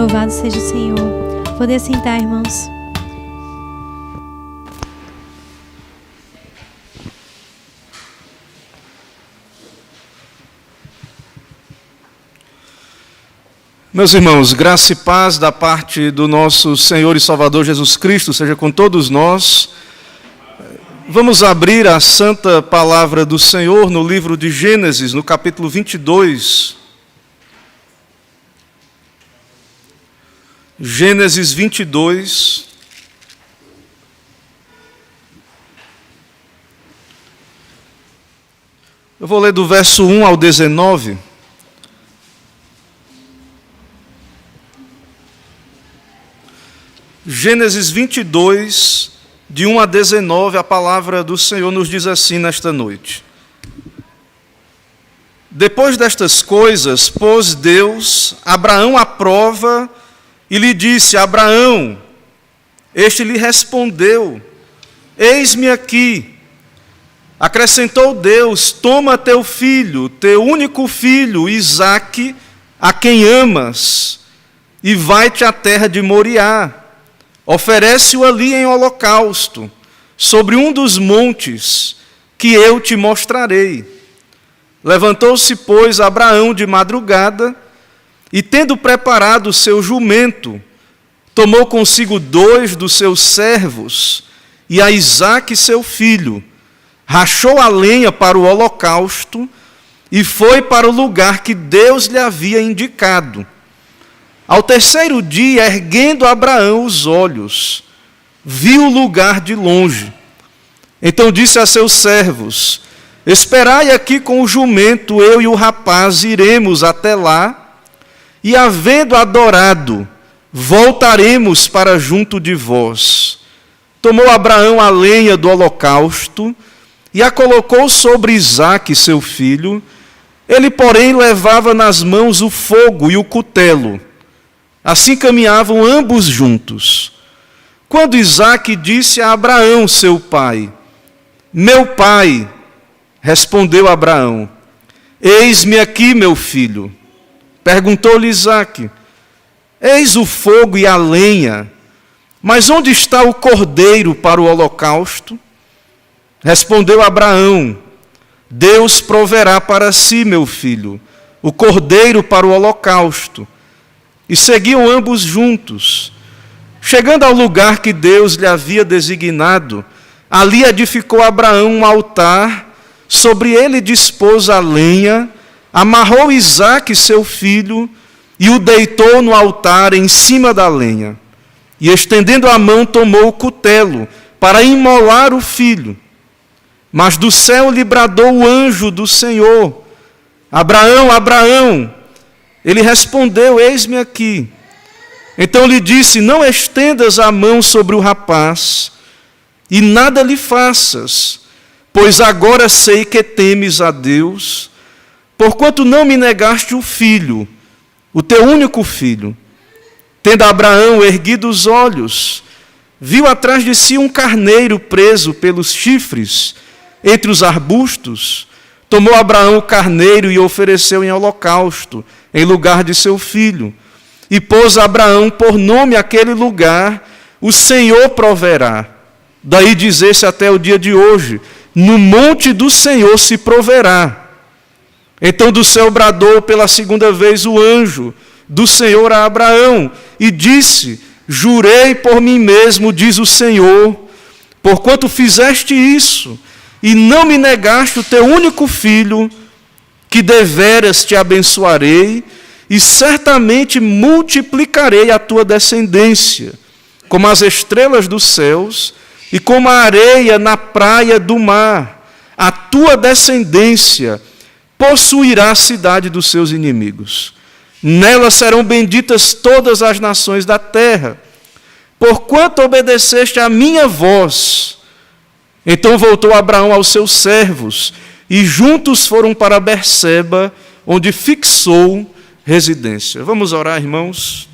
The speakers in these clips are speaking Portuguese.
Louvado seja o Senhor. Poder sentar, irmãos. Meus irmãos, graça e paz da parte do nosso Senhor e Salvador Jesus Cristo seja com todos nós. Vamos abrir a santa palavra do Senhor no livro de Gênesis, no capítulo 22. Gênesis 22. Eu vou ler do verso 1 ao 19. Gênesis 22, de 1 a 19, a palavra do Senhor nos diz assim nesta noite. Depois destas coisas, pôs Deus Abraão à prova e lhe disse: Abraão. Este lhe respondeu: Eis-me aqui. Acrescentou Deus: Toma teu filho, teu único filho, Isaque, a quem amas, e vai-te à terra de Moriá. Oferece-o ali em holocausto, sobre um dos montes que eu te mostrarei. Levantou-se, pois, Abraão de madrugada, e tendo preparado o seu jumento, tomou consigo 2 dos seus servos, e a Isaque seu filho, rachou a lenha para o holocausto, e foi para o lugar que Deus lhe havia indicado. Ao terceiro dia, erguendo Abraão os olhos, viu o lugar de longe. Então disse a seus servos: Esperai aqui com o jumento, eu e o rapaz iremos até lá, e havendo adorado, voltaremos para junto de vós. Tomou Abraão a lenha do holocausto, e a colocou sobre Isaque, seu filho. Ele, porém, levava nas mãos o fogo e o cutelo. Assim caminhavam ambos juntos. Quando Isaque disse a Abraão, seu pai: Meu pai, respondeu Abraão: Eis-me aqui, meu filho. Perguntou-lhe Isaque: Eis o fogo e a lenha, mas onde está o cordeiro para o holocausto? Respondeu Abraão: Deus proverá para si, meu filho, o cordeiro para o holocausto. E seguiam ambos juntos. Chegando ao lugar que Deus lhe havia designado, ali edificou Abraão um altar, sobre ele dispôs a lenha, amarrou Isaque, seu filho, e o deitou no altar em cima da lenha. E estendendo a mão, tomou o cutelo, para imolar o filho. Mas do céu lhe bradou o anjo do Senhor: Abraão, Abraão. Ele respondeu: Eis-me aqui. Então lhe disse: Não estendas a mão sobre o rapaz, e nada lhe faças, pois agora sei que temes a Deus, porquanto não me negaste o filho, o teu único filho. Tendo Abraão erguido os olhos, viu atrás de si um carneiro preso pelos chifres entre os arbustos. Tomou Abraão o carneiro e o ofereceu em holocausto, em lugar de seu filho. E pôs Abraão por nome aquele lugar: O Senhor proverá. Daí dizer-se até o dia de hoje: No monte do Senhor se proverá. Então do céu bradou pela segunda vez o anjo do Senhor a Abraão, e disse: Jurei por mim mesmo, diz o Senhor, porquanto fizeste isso, e não me negaste o teu único filho, que deveras te abençoarei, e certamente multiplicarei a tua descendência, como as estrelas dos céus, e como a areia na praia do mar. A tua descendência possuirá a cidade dos seus inimigos. Nela serão benditas todas as nações da terra, porquanto obedeceste à minha voz. Então voltou Abraão aos seus servos, e juntos foram para Berseba, onde fixou residência. Vamos orar, irmãos?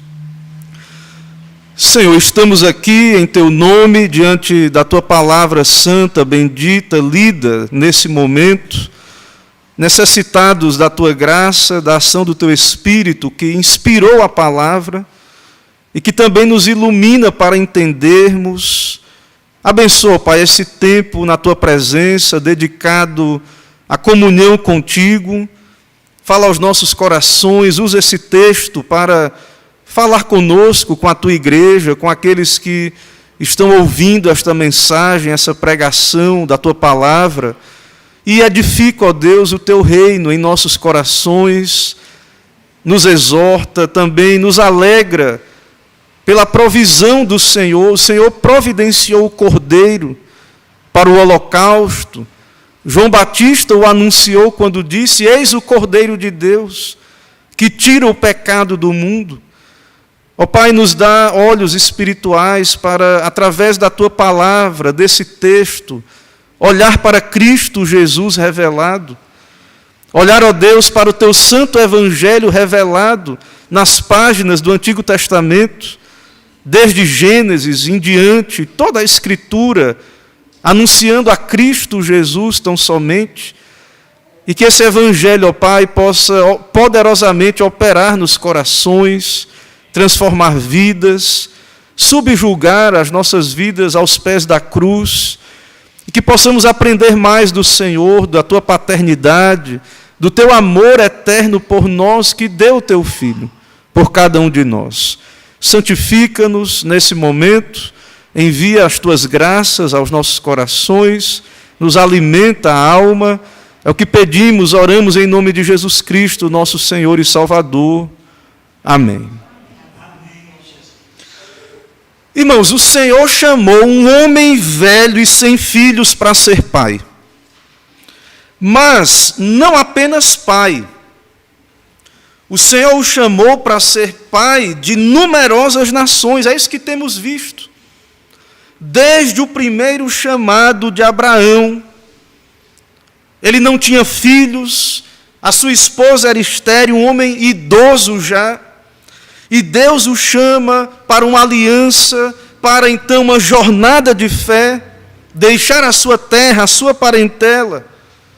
Senhor, estamos aqui em Teu nome, diante da Tua palavra santa, bendita, lida nesse momento, necessitados da Tua graça, da ação do Teu Espírito, que inspirou a palavra, e que também nos ilumina para entendermos. Abençoa, Pai, esse tempo na Tua presença, dedicado à comunhão contigo. Fala aos nossos corações, usa esse texto para falar conosco, com a Tua igreja, com aqueles que estão ouvindo esta mensagem, essa pregação da Tua palavra, e edifica, ó Deus, o Teu reino em nossos corações, nos exorta, também nos alegra pela provisão do Senhor. O Senhor providenciou o Cordeiro para o holocausto. João Batista o anunciou quando disse: eis o Cordeiro de Deus, que tira o pecado do mundo. Ó Pai, nos dá olhos espirituais para, através da Tua palavra, desse texto, olhar para Cristo Jesus revelado. Olhar, ó Deus, para o Teu santo evangelho revelado nas páginas do Antigo Testamento, desde Gênesis em diante, toda a Escritura, anunciando a Cristo Jesus tão somente, e que esse evangelho, ó Pai, possa poderosamente operar nos corações, transformar vidas, subjugar as nossas vidas aos pés da cruz, e que possamos aprender mais do Senhor, da Tua paternidade, do Teu amor eterno por nós, que deu o Teu Filho, por cada um de nós. Santifica-nos nesse momento, envia as Tuas graças aos nossos corações, nos alimenta a alma. É o que pedimos, oramos em nome de Jesus Cristo, nosso Senhor e Salvador. Amém. Irmãos, o Senhor chamou um homem velho e sem filhos para ser pai. Mas não apenas pai. O Senhor o chamou para ser pai de numerosas nações. É isso que temos visto. Desde o primeiro chamado de Abraão, ele não tinha filhos, a sua esposa era estéril, um homem idoso já, e Deus o chama para uma aliança, para então uma jornada de fé, deixar a sua terra, a sua parentela,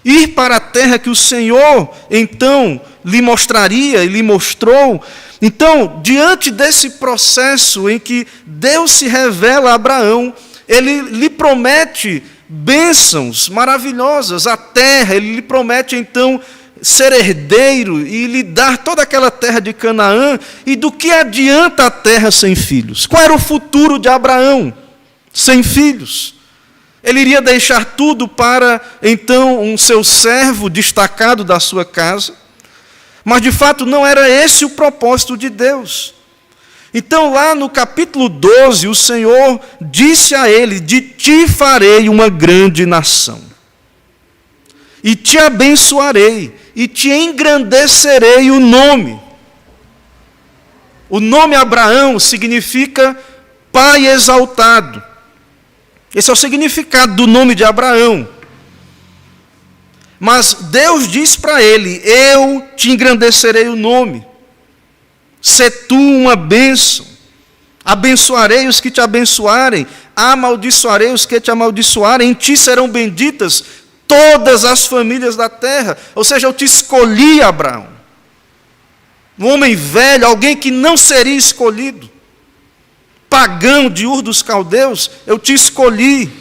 ir para a terra que o Senhor então lhe mostraria e lhe mostrou. Então, diante desse processo em que Deus se revela a Abraão, ele lhe promete bênçãos maravilhosas, a terra, ele lhe promete então ser herdeiro e lhe dar toda aquela terra de Canaã. E do que adianta a terra sem filhos? Qual era o futuro de Abraão sem filhos? Ele iria deixar tudo para então um seu servo destacado da sua casa, mas de fato não era esse o propósito de Deus. Então, lá no capítulo 12, o Senhor disse a ele: de ti farei uma grande nação, e te abençoarei, e te engrandecerei o nome. O nome Abraão significa pai exaltado. Esse é o significado do nome de Abraão. Mas Deus diz para ele: eu te engrandecerei o nome. Sê tu uma bênção. Abençoarei os que te abençoarem, amaldiçoarei os que te amaldiçoarem. Em ti serão benditas todas as famílias da terra. Ou seja, eu te escolhi, Abraão. Um homem velho, alguém que não seria escolhido. Pagão de Ur dos Caldeus, eu te escolhi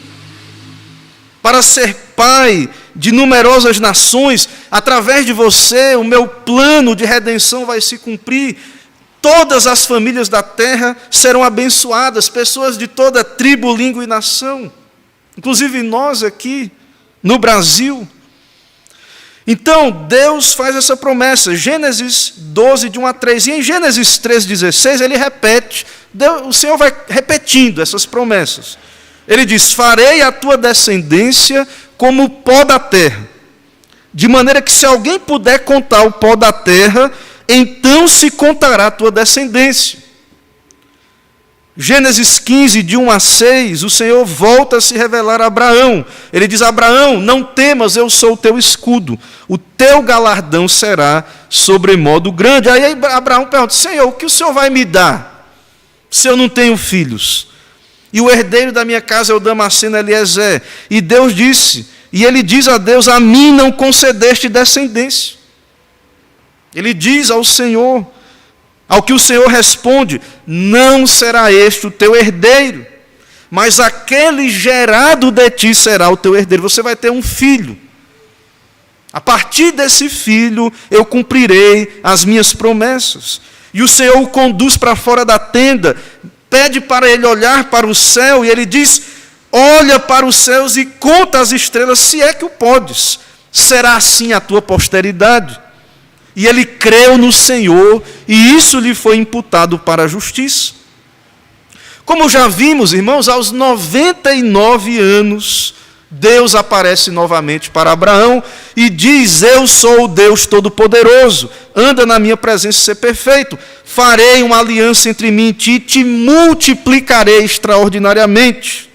para ser pai de numerosas nações. Através de você, o meu plano de redenção vai se cumprir. Todas as famílias da terra serão abençoadas, pessoas de toda tribo, língua e nação, inclusive nós aqui no Brasil. Então, Deus faz essa promessa, Gênesis 12, de 1 a 3, e em Gênesis 3,16, ele repete, o Senhor vai repetindo essas promessas. Ele diz: farei a tua descendência como o pó da terra, de maneira que se alguém puder contar o pó da terra, então se contará a tua descendência. Gênesis 15, de 1 a 6, o Senhor volta a se revelar a Abraão. Ele diz: Abraão, não temas, eu sou o teu escudo, o teu galardão será sobremodo grande. Aí Abraão pergunta: Senhor, o que o Senhor vai me dar, se eu não tenho filhos? E o herdeiro da minha casa é o Damasceno Eliezer. E Deus disse, e ele diz a Deus: a mim não concedeste descendência. Ele diz ao Senhor: Ao que o Senhor responde: não será este o teu herdeiro, mas aquele gerado de ti será o teu herdeiro. Você vai ter um filho. A partir desse filho eu cumprirei as minhas promessas. E o Senhor o conduz para fora da tenda, pede para ele olhar para o céu, e ele diz: olha para os céus e conta as estrelas, se é que o podes. Será assim a tua posteridade. E ele creu no Senhor, e isso lhe foi imputado para a justiça. Como já vimos, irmãos, aos 99 anos, Deus aparece novamente para Abraão e diz: eu sou o Deus Todo-Poderoso, anda na minha presença e ser perfeito. Farei uma aliança entre mim e ti, te multiplicarei extraordinariamente.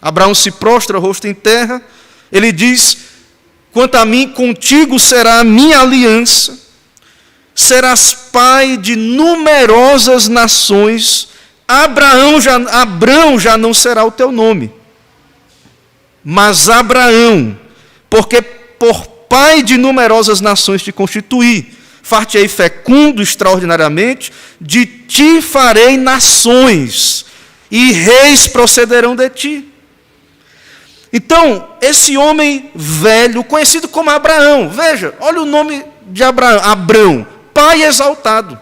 Abraão se prostra, rosto em terra. Ele diz: quanto a mim, contigo será a minha aliança. Serás pai de numerosas nações. Abrão já não será o teu nome, mas Abraão, porque por pai de numerosas nações te constituí. Far-te-ei fecundo extraordinariamente, de ti farei nações, e reis procederão de ti. Então, esse homem velho, conhecido como Abraão, veja, olha o nome de Abraão, Abrão, pai exaltado.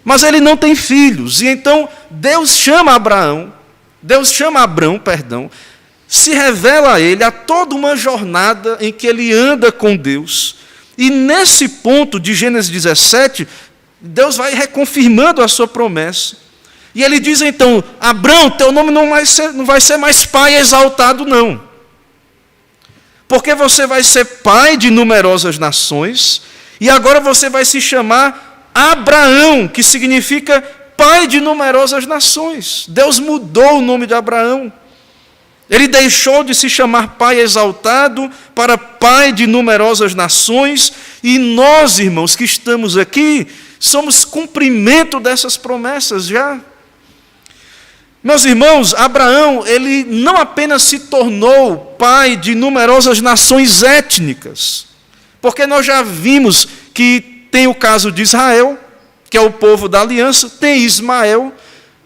Mas ele não tem filhos, e então Deus chama Abrão, se revela a ele a toda uma jornada em que ele anda com Deus. E nesse ponto de Gênesis 17, Deus vai reconfirmando a sua promessa. E ele diz então: Abrão, teu nome não vai ser mais pai exaltado, não. Porque você vai ser pai de numerosas nações, e agora você vai se chamar Abraão, que significa pai de numerosas nações. Deus mudou o nome de Abraão. Ele deixou de se chamar pai exaltado para pai de numerosas nações, e nós, irmãos, que estamos aqui, somos cumprimento dessas promessas já. Meus irmãos, Abraão, ele não apenas se tornou pai de numerosas nações étnicas, porque nós já vimos que tem o caso de Israel, que é o povo da aliança, tem Ismael.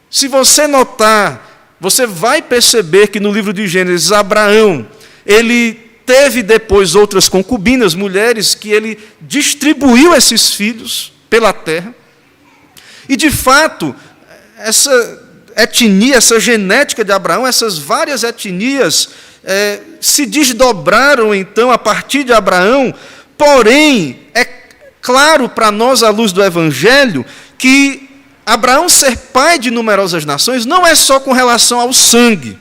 Se você notar, você vai perceber que no livro de Gênesis, Abraão, ele teve depois outras concubinas, mulheres, que ele distribuiu esses filhos pela terra. E, de fato, essa etnia, essa genética de Abraão, essas várias etnias se desdobraram, então, a partir de Abraão. Porém, é claro para nós, à luz do Evangelho, que Abraão ser pai de numerosas nações não é só com relação ao sangue.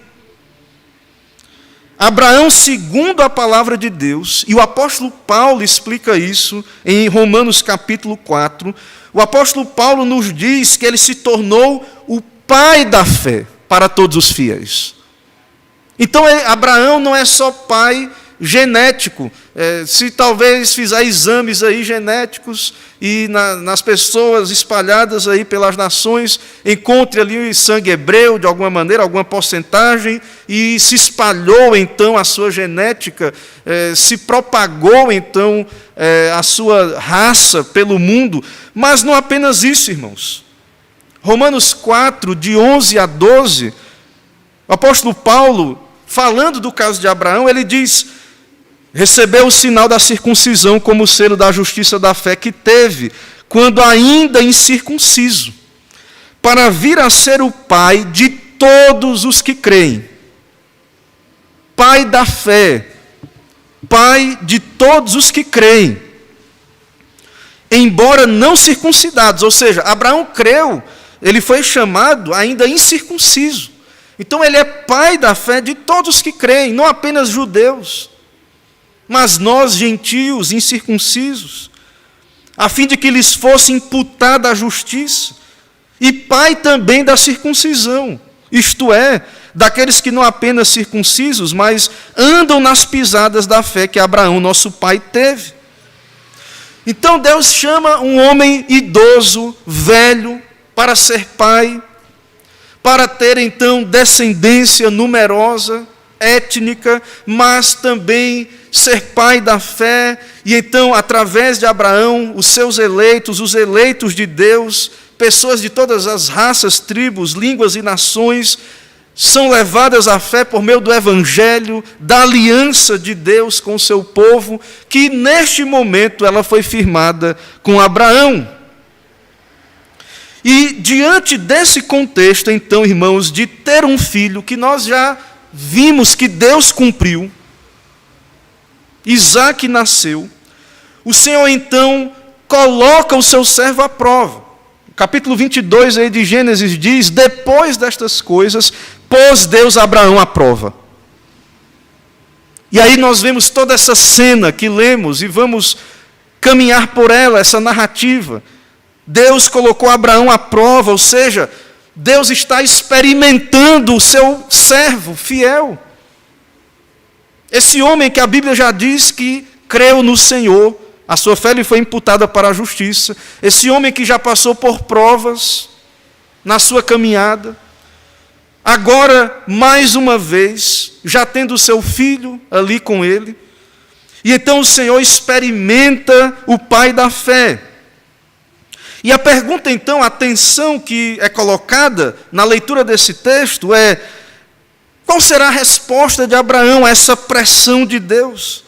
Abraão, segundo a palavra de Deus, e o apóstolo Paulo explica isso em Romanos capítulo 4, o apóstolo Paulo nos diz que ele se tornou o pai da fé para todos os fiéis. Então, Abraão não é só pai genético. Se talvez fizer exames aí genéticos e nas pessoas espalhadas aí pelas nações, encontre ali sangue hebreu de alguma maneira, alguma porcentagem, e se espalhou então a sua genética, se propagou então a sua raça pelo mundo. Mas não apenas isso, irmãos. Romanos 4, de 11 a 12, o apóstolo Paulo, falando do caso de Abraão, ele diz: recebeu o sinal da circuncisão como selo da justiça da fé que teve, quando ainda incircunciso, para vir a ser o pai de todos os que creem. Pai da fé, pai de todos os que creem, embora não circuncidados. Ou seja, Abraão creu, ele foi chamado ainda incircunciso. Então ele é pai da fé de todos os que creem, não apenas judeus, mas nós, gentios, incircuncisos, a fim de que lhes fosse imputada a justiça, e pai também da circuncisão, isto é, daqueles que não apenas circuncisos, mas andam nas pisadas da fé que Abraão, nosso pai, teve. Então Deus chama um homem idoso, velho, para ser pai, para ter então descendência numerosa, étnica, mas também ser pai da fé. E então, através de Abraão, os seus eleitos, os eleitos de Deus, pessoas de todas as raças, tribos, línguas e nações, são levadas à fé por meio do Evangelho, da aliança de Deus com o seu povo, que neste momento ela foi firmada com Abraão. E diante desse contexto, então, irmãos, de ter um filho, que nós já vimos que Deus cumpriu, Isaque nasceu, o Senhor então coloca o seu servo à prova. O capítulo 22 aí de Gênesis diz: depois destas coisas, pôs Deus Abraão à prova. E aí nós vemos toda essa cena que lemos e vamos caminhar por ela, essa narrativa. Deus colocou Abraão à prova, ou seja, Deus está experimentando o seu servo fiel. Esse homem que a Bíblia já diz que creu no Senhor, a sua fé lhe foi imputada para a justiça. Esse homem que já passou por provas na sua caminhada, agora, mais uma vez, já tendo o seu filho ali com ele, e então o Senhor experimenta o pai da fé. E a pergunta, então, a atenção que é colocada na leitura desse texto é: qual será a resposta de Abraão a essa pressão de Deus?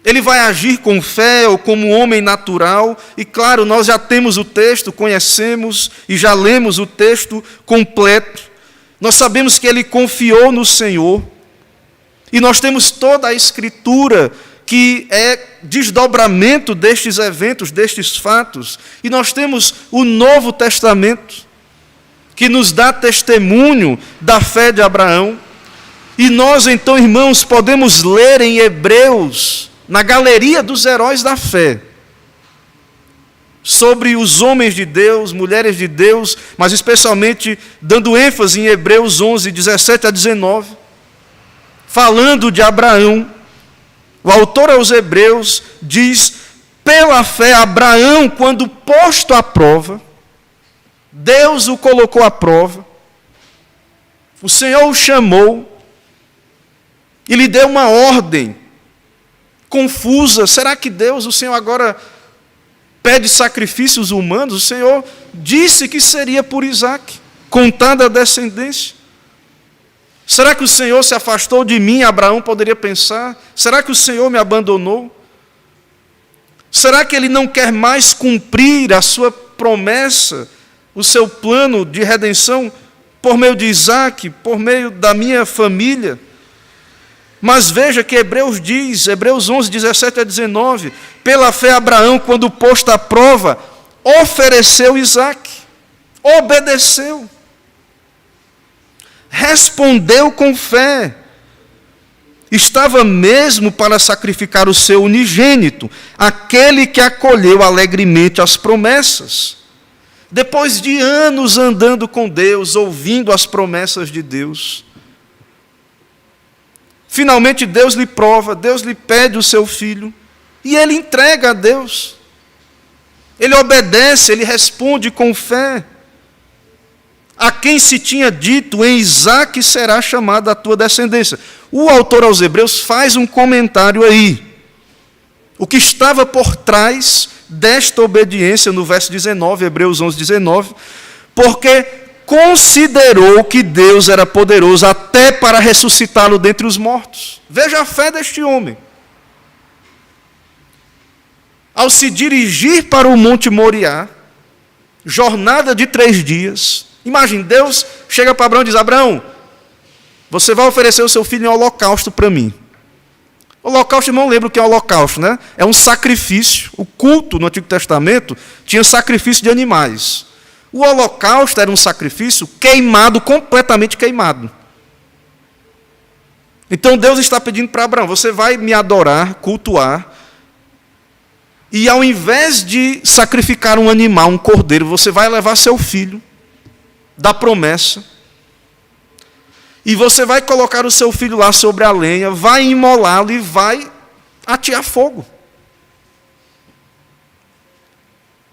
Ele vai agir com fé ou como um homem natural? E claro, nós já temos o texto, conhecemos e já lemos o texto completo. Nós sabemos que ele confiou no Senhor. E nós temos toda a Escritura que é desdobramento destes eventos, destes fatos. E nós temos o Novo Testamento, que nos dá testemunho da fé de Abraão. E nós, então, irmãos, podemos ler em Hebreus, na galeria dos heróis da fé, sobre os homens de Deus, mulheres de Deus, mas especialmente dando ênfase em Hebreus 11, 17 a 19, falando de Abraão. O autor aos Hebreus diz: pela fé, Abraão, quando posto à prova, Deus o colocou à prova, o Senhor o chamou e lhe deu uma ordem confusa. Será que Deus, o Senhor agora pede sacrifícios humanos? O Senhor disse que seria por Isaque, contada a descendência. Será que o Senhor se afastou de mim? Abraão poderia pensar. Será que o Senhor me abandonou? Será que Ele não quer mais cumprir a sua promessa, o seu plano de redenção por meio de Isaque, por meio da minha família? Mas veja que Hebreus diz, Hebreus 11, 17 a 19, pela fé Abraão, quando posto à prova, ofereceu Isaque, obedeceu, respondeu com fé, estava mesmo para sacrificar o seu unigênito, aquele que acolheu alegremente as promessas. Depois de anos andando com Deus, ouvindo as promessas de Deus, finalmente Deus lhe prova, Deus lhe pede o seu filho, e ele entrega a Deus. Ele obedece, ele responde com fé. A quem se tinha dito: em Isaque será chamada a tua descendência. O autor aos Hebreus faz um comentário aí. O que estava por trás desta obediência, no verso 19, Hebreus 11, 19, porque considerou que Deus era poderoso até para ressuscitá-lo dentre os mortos. Veja a fé deste homem. Ao se dirigir para o Monte Moriá, jornada de 3 dias, imagine, Deus chega para Abraão e diz: Abraão, você vai oferecer o seu filho em holocausto para mim. Holocausto, irmão, lembra o que é holocausto, né? É um sacrifício. O culto no Antigo Testamento tinha sacrifício de animais. O holocausto era um sacrifício queimado, completamente queimado. Então Deus está pedindo para Abraão: você vai me adorar, cultuar, e ao invés de sacrificar um animal, um cordeiro, você vai levar seu filho da promessa, e você vai colocar o seu filho lá sobre a lenha, vai imolá-lo e vai atear fogo.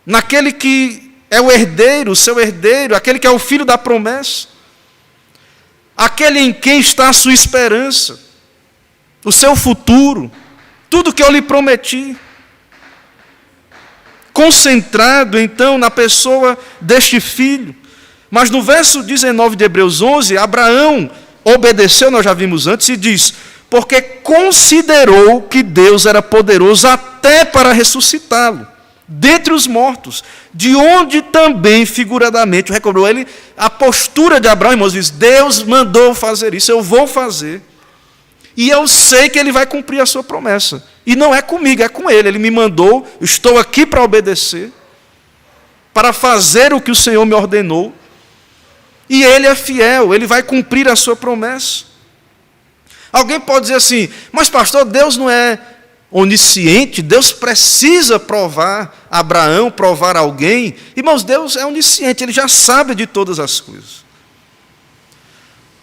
Naquele que é o herdeiro, o seu herdeiro, aquele que é o filho da promessa. aquele em quem está a sua esperança, o seu futuro, tudo que eu lhe prometi. Concentrado, então, na pessoa deste filho. Mas no verso 19 de Hebreus 11, Abraão obedeceu, nós já vimos antes, e diz: porque considerou que Deus era poderoso até para ressuscitá-lo dentre os mortos, de onde também, figuradamente, recobrou ele a postura de Abraão, irmãos, diz: Deus mandou fazer isso, eu vou fazer. E eu sei que ele vai cumprir a sua promessa. E não é comigo, é com ele. Ele me mandou, estou aqui para obedecer, para fazer o que o Senhor me ordenou. E ele é fiel, ele vai cumprir a sua promessa. Alguém pode dizer assim: mas pastor, Deus não é onisciente? Deus precisa provar Abraão, provar alguém? Irmãos, Deus é onisciente, ele já sabe de todas as coisas.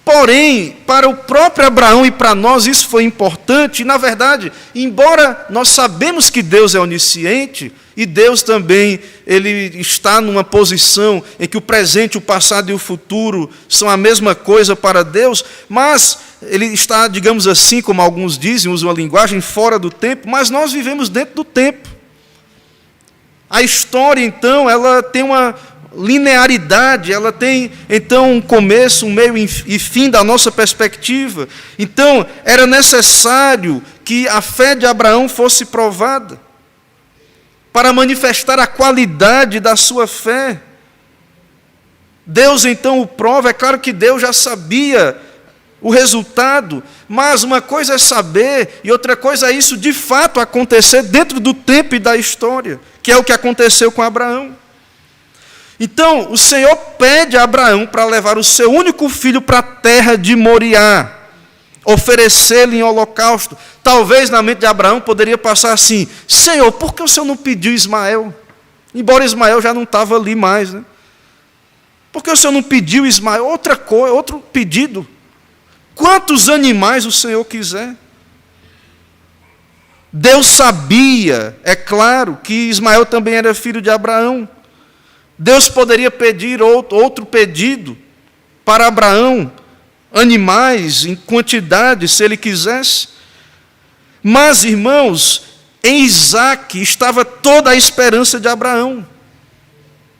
Porém, para o próprio Abraão e para nós isso foi importante. E, na verdade, embora nós sabemos que Deus é onisciente, e Deus também ele está numa posição em que o presente, o passado e o futuro são a mesma coisa para Deus, mas ele está, digamos assim, como alguns dizem, usam uma linguagem fora do tempo, mas nós vivemos dentro do tempo. A história, então, ela tem uma linearidade, ela tem então um começo, um meio e fim da nossa perspectiva. Então era necessário que a fé de Abraão fosse provada para manifestar a qualidade da sua fé. Deus então o prova. É claro que Deus já sabia o resultado, mas uma coisa é saber e outra coisa é isso de fato acontecer dentro do tempo e da história, que é o que aconteceu com Abraão. Então, o Senhor pede a Abraão para levar o seu único filho para a terra de Moriá, oferecê-lo em holocausto. Talvez na mente de Abraão poderia passar assim: Senhor, por que o Senhor não pediu Ismael? Embora Ismael já não estava ali mais, né? Por que o Senhor não pediu Ismael? Outra coisa, outro pedido. Quantos animais o Senhor quiser. Deus sabia, é claro, que Ismael também era filho de Abraão. Deus poderia pedir outro pedido para Abraão, animais em quantidade, se ele quisesse. Mas, irmãos, em Isaque estava toda a esperança de Abraão,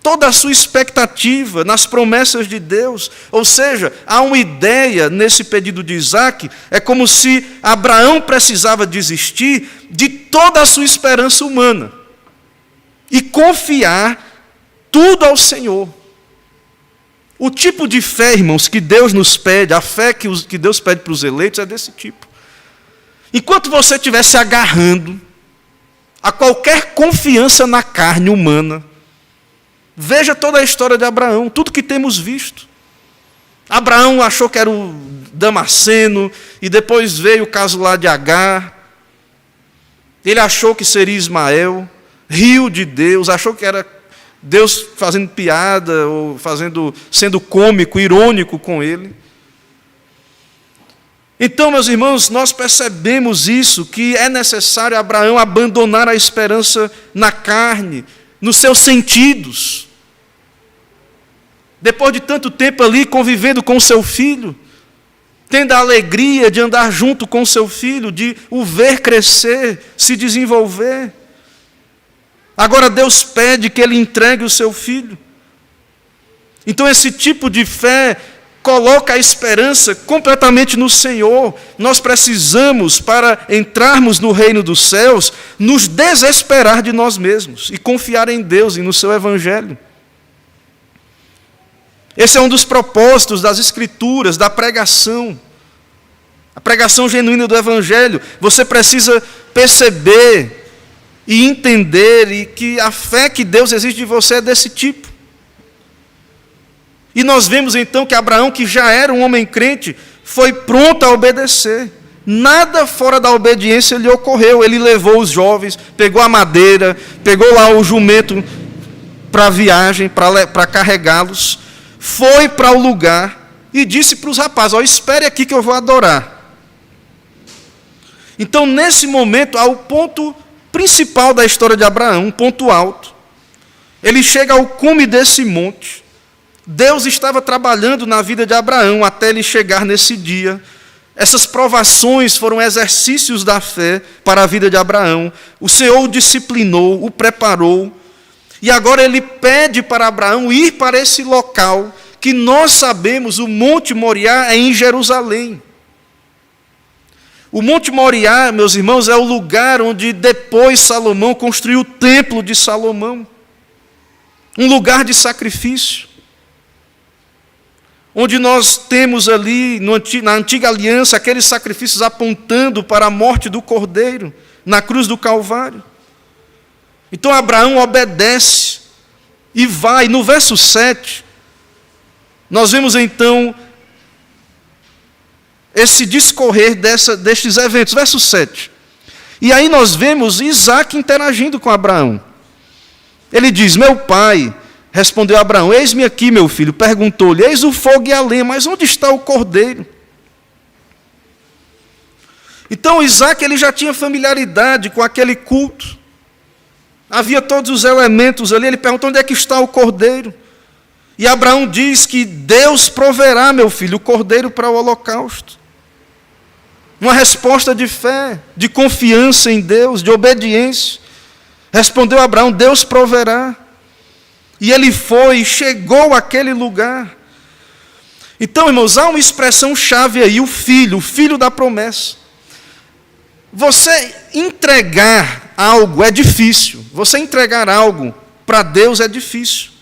toda a sua expectativa nas promessas de Deus. Ou seja, há uma ideia nesse pedido de Isaque, é como se Abraão precisava desistir de toda a sua esperança humana e confiar tudo ao Senhor. O tipo de fé, irmãos, que Deus nos pede, a fé que Deus pede para os eleitos é desse tipo. Enquanto você estiver se agarrando a qualquer confiança na carne humana, veja toda a história de Abraão, tudo que temos visto. Abraão achou que era o Damasceno, e depois veio o caso lá de Agar. Ele achou que seria Ismael, riu de Deus, achou que era Deus fazendo piada, ou sendo cômico, irônico com ele. Então, meus irmãos, nós percebemos isso, que é necessário Abraão abandonar a esperança na carne, nos seus sentidos. Depois de tanto tempo ali convivendo com seu filho, tendo a alegria de andar junto com seu filho, de o ver crescer, se desenvolver. Agora Deus pede que ele entregue o seu filho. Então esse tipo de fé coloca a esperança completamente no Senhor. Nós precisamos, para entrarmos no reino dos céus, nos desesperar de nós mesmos e confiar em Deus e no seu Evangelho. Esse é um dos propósitos das Escrituras, da pregação. A pregação genuína do Evangelho. Você precisa perceber e entender e que a fé que Deus exige de você é desse tipo. E nós vemos então que Abraão, que já era um homem crente, foi pronto a obedecer. Nada fora da obediência lhe ocorreu. Ele levou os jovens, pegou a madeira, pegou lá o jumento para a viagem, para carregá-los, foi para o lugar e disse para os rapazes: espere aqui que eu vou adorar. Então, nesse momento, há o ponto principal da história de Abraão, um ponto alto. Ele chega ao cume desse monte, Deus estava trabalhando na vida de Abraão até ele chegar nesse dia. Essas provações foram exercícios da fé para a vida de Abraão. O Senhor o disciplinou, o preparou. E agora ele pede para Abraão ir para esse local que nós sabemos, o Monte Moriá é em Jerusalém. O Monte Moriá, meus irmãos, é o lugar onde depois Salomão construiu o Templo de Salomão. Um lugar de sacrifício. Onde nós temos ali, na antiga aliança, aqueles sacrifícios apontando para a morte do Cordeiro, na cruz do Calvário. Então Abraão obedece e vai. No verso 7, nós vemos então esse discorrer destes eventos. Verso 7. E aí nós vemos Isaac interagindo com Abraão. Ele diz: meu pai, respondeu Abraão, eis-me aqui, meu filho. Perguntou-lhe: eis o fogo e a lenha, mas onde está o cordeiro? Então Isaac ele já tinha familiaridade com aquele culto. Havia todos os elementos ali. Ele perguntou: onde é que está o cordeiro? E Abraão diz que Deus proverá, meu filho, o cordeiro para o holocausto. Uma resposta de fé, de confiança em Deus, de obediência. Respondeu Abraão: Deus proverá. E ele foi e chegou àquele lugar. Então, irmãos, há uma expressão chave aí, o filho da promessa. Você entregar algo é difícil. Você entregar algo para Deus é difícil.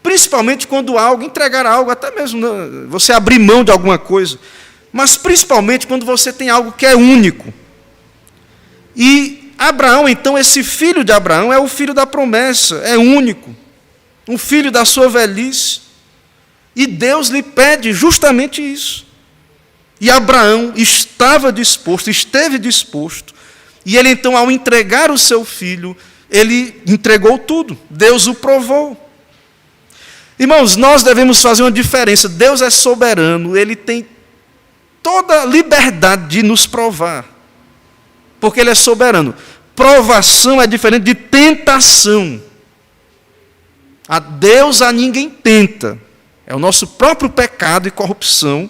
Principalmente quando entregar algo, até mesmo você abrir mão de alguma coisa. Mas principalmente quando você tem algo que é único. E Abraão, então, esse filho de Abraão é o filho da promessa, é único. Um filho da sua velhice. E Deus lhe pede justamente isso. E Abraão esteve disposto. E ele então, ao entregar o seu filho, ele entregou tudo. Deus o provou. Irmãos, nós devemos fazer uma diferença. Deus é soberano, ele tem toda a liberdade de nos provar. Porque ele é soberano. Provação é diferente de tentação. A Deus a ninguém tenta. É o nosso próprio pecado e corrupção,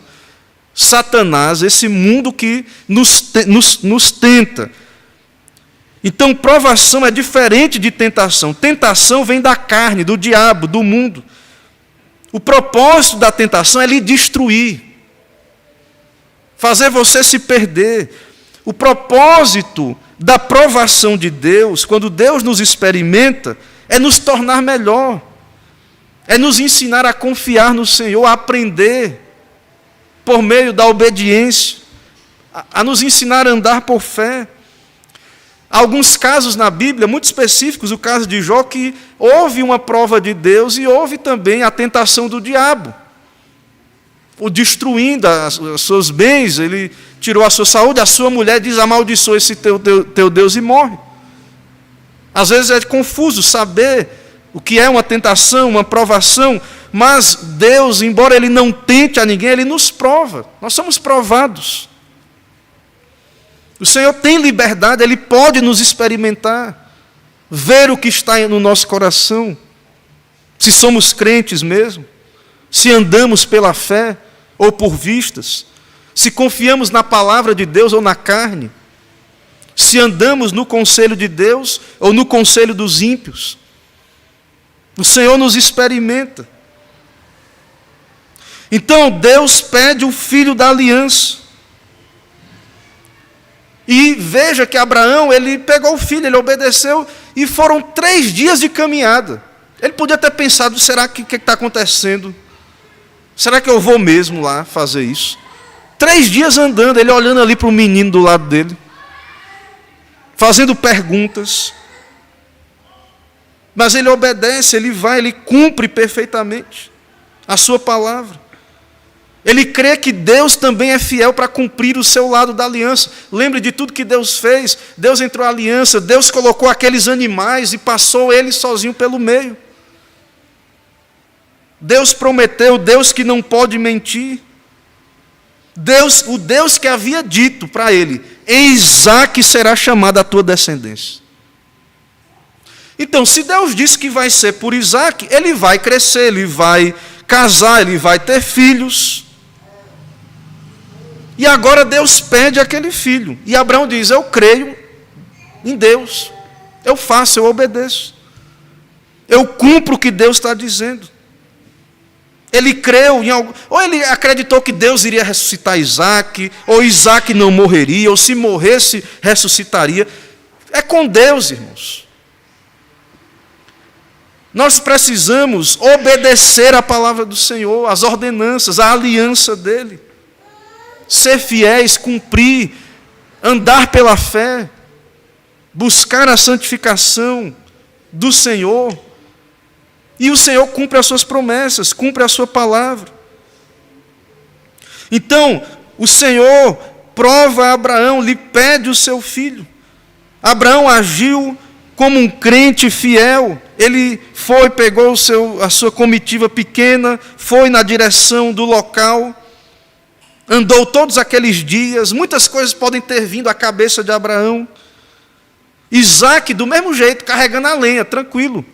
Satanás, esse mundo que nos tenta. Então, provação é diferente de tentação. Tentação vem da carne, do diabo, do mundo. O propósito da tentação é lhe destruir, fazer você se perder. O propósito da provação de Deus, quando Deus nos experimenta, é nos tornar melhor, é nos ensinar a confiar no Senhor, a aprender por meio da obediência, a nos ensinar a andar por fé. Há alguns casos na Bíblia, muito específicos, o caso de Jó, que houve uma prova de Deus e houve também a tentação do diabo. O destruindo os seus bens, ele tirou a sua saúde, a sua mulher diz: amaldiçoa esse teu Deus e morre. Às vezes é confuso saber o que é uma tentação, uma provação, mas Deus, embora Ele não tente a ninguém, Ele nos prova. Nós somos provados. O Senhor tem liberdade, Ele pode nos experimentar, ver o que está no nosso coração, se somos crentes mesmo, se andamos pela fé ou por vistas, se confiamos na palavra de Deus ou na carne, se andamos no conselho de Deus ou no conselho dos ímpios. O Senhor nos experimenta. Então Deus pede o filho da aliança. E veja que Abraão, ele pegou o filho, ele obedeceu, e foram 3 dias de caminhada. Ele podia ter pensado: será que está acontecendo? Será que eu vou mesmo lá fazer isso? 3 dias andando, ele olhando ali para o menino do lado dele, fazendo perguntas. Mas ele obedece, ele vai, ele cumpre perfeitamente a sua palavra. Ele crê que Deus também é fiel para cumprir o seu lado da aliança. Lembre de tudo que Deus fez. Deus entrou em aliança, Deus colocou aqueles animais e passou ele sozinho pelo meio. Deus prometeu, Deus que não pode mentir. O Deus que havia dito para ele: em Isaque será chamada a tua descendência. Então, se Deus disse que vai ser por Isaque, ele vai crescer, ele vai casar, ele vai ter filhos. E agora Deus pede aquele filho. E Abraão diz: eu creio em Deus. Eu faço, eu obedeço. Eu cumpro o que Deus está dizendo. Ele creu em algo, ou ele acreditou que Deus iria ressuscitar Isaque, ou Isaque não morreria, ou se morresse, ressuscitaria. É com Deus, irmãos. Nós precisamos obedecer a palavra do Senhor, as ordenanças, a aliança dele. Ser fiéis, cumprir, andar pela fé, buscar a santificação do Senhor. E o Senhor cumpre as suas promessas, cumpre a sua palavra. Então, o Senhor prova a Abraão, lhe pede o seu filho. Abraão agiu como um crente fiel. Ele foi, pegou a sua comitiva pequena, foi na direção do local, andou todos aqueles dias. Muitas coisas podem ter vindo à cabeça de Abraão. Isaque, do mesmo jeito, carregando a lenha, tranquilo.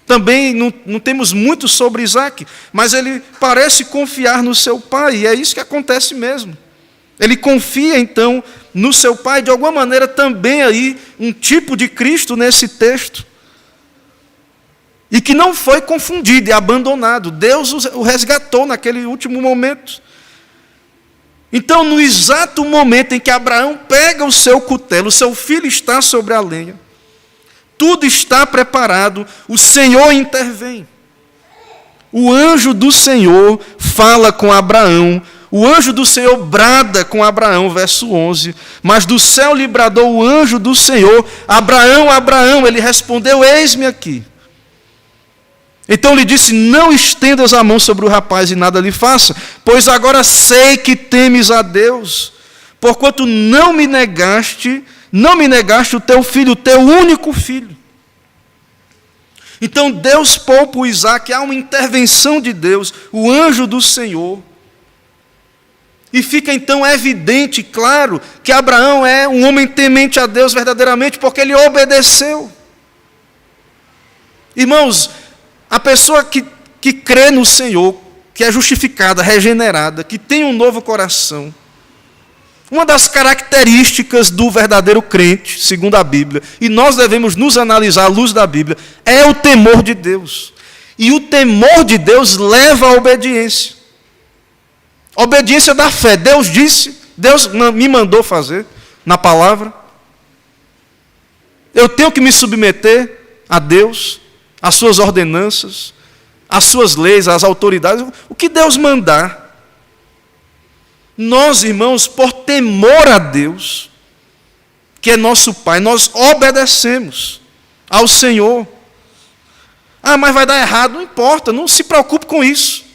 Também não temos muito sobre Isaque, mas ele parece confiar no seu pai, e é isso que acontece mesmo. Ele confia, então, no seu pai, de alguma maneira também aí, um tipo de Cristo nesse texto. E que não foi confundido e abandonado. Deus o resgatou naquele último momento. Então, no exato momento em que Abraão pega o seu cutelo, o seu filho está sobre a lenha, tudo está preparado, o Senhor intervém. O anjo do Senhor fala com Abraão, o anjo do Senhor brada com Abraão, verso 11, mas do céu lhe bradou o anjo do Senhor: Abraão, Abraão. Ele respondeu: eis-me aqui. Então lhe disse: não estendas a mão sobre o rapaz e nada lhe faça, pois agora sei que temes a Deus, porquanto não me negaste o teu filho, o teu único filho. Então Deus poupa o Isaque, há uma intervenção de Deus, o anjo do Senhor. E fica então evidente, claro, que Abraão é um homem temente a Deus verdadeiramente, porque ele obedeceu. Irmãos, a pessoa que crê no Senhor, que é justificada, regenerada, que tem um novo coração, uma das características do verdadeiro crente, segundo a Bíblia, e nós devemos nos analisar à luz da Bíblia, é o temor de Deus. E o temor de Deus leva à obediência. Obediência da fé. Deus disse, Deus me mandou fazer na palavra. Eu tenho que me submeter a Deus, às suas ordenanças, às suas leis, às autoridades, o que Deus mandar. Nós, irmãos, por temor a Deus, que é nosso Pai, nós obedecemos ao Senhor. Ah, mas vai dar errado, não importa, não se preocupe com isso.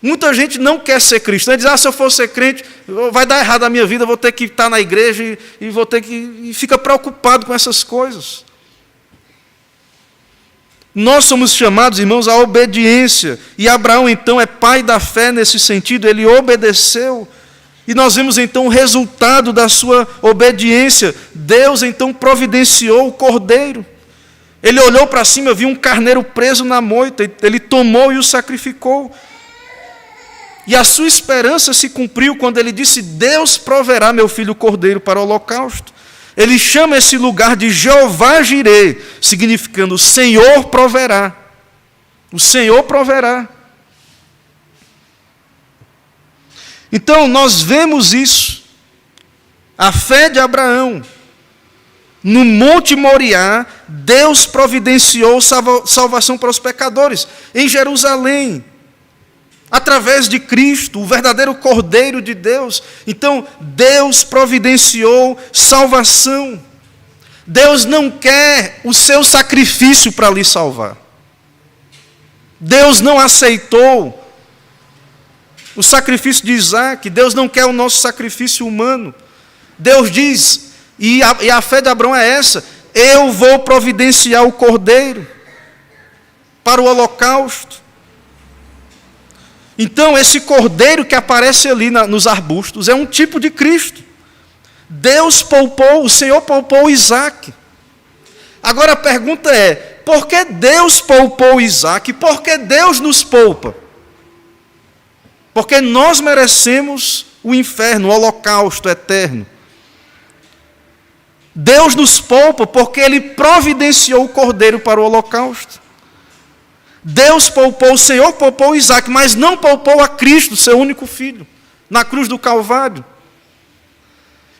Muita gente não quer ser cristã, diz: se eu for ser crente, vai dar errado a minha vida, vou ter que estar na igreja e vou ter que... E fica preocupado com essas coisas. Nós somos chamados, irmãos, à obediência. E Abraão, então, é pai da fé nesse sentido. Ele obedeceu. E nós vemos, então, o resultado da sua obediência. Deus, então, providenciou o cordeiro. Ele olhou para cima, viu um carneiro preso na moita. Ele tomou e o sacrificou. E a sua esperança se cumpriu quando ele disse: Deus proverá meu filho cordeiro para o holocausto. Ele chama esse lugar de Jeová Jirê, significando o Senhor proverá. O Senhor proverá. Então, nós vemos isso. A fé de Abraão. No Monte Moriá, Deus providenciou salvação para os pecadores. Em Jerusalém, através de Cristo, o verdadeiro Cordeiro de Deus. Então, Deus providenciou salvação. Deus não quer o seu sacrifício para lhe salvar. Deus não aceitou o sacrifício de Isaque. Deus não quer o nosso sacrifício humano. Deus diz, e a fé de Abraão é essa: eu vou providenciar o Cordeiro para o holocausto. Então, esse cordeiro que aparece ali nos arbustos é um tipo de Cristo. Deus poupou, o Senhor poupou Isaque. Agora a pergunta é, por que Deus poupou Isaac? Por que Deus nos poupa? Porque nós merecemos o inferno, o holocausto eterno. Deus nos poupa porque Ele providenciou o cordeiro para o holocausto. Deus poupou, o Senhor poupou Isaac, mas não poupou a Cristo, seu único filho, na cruz do Calvário.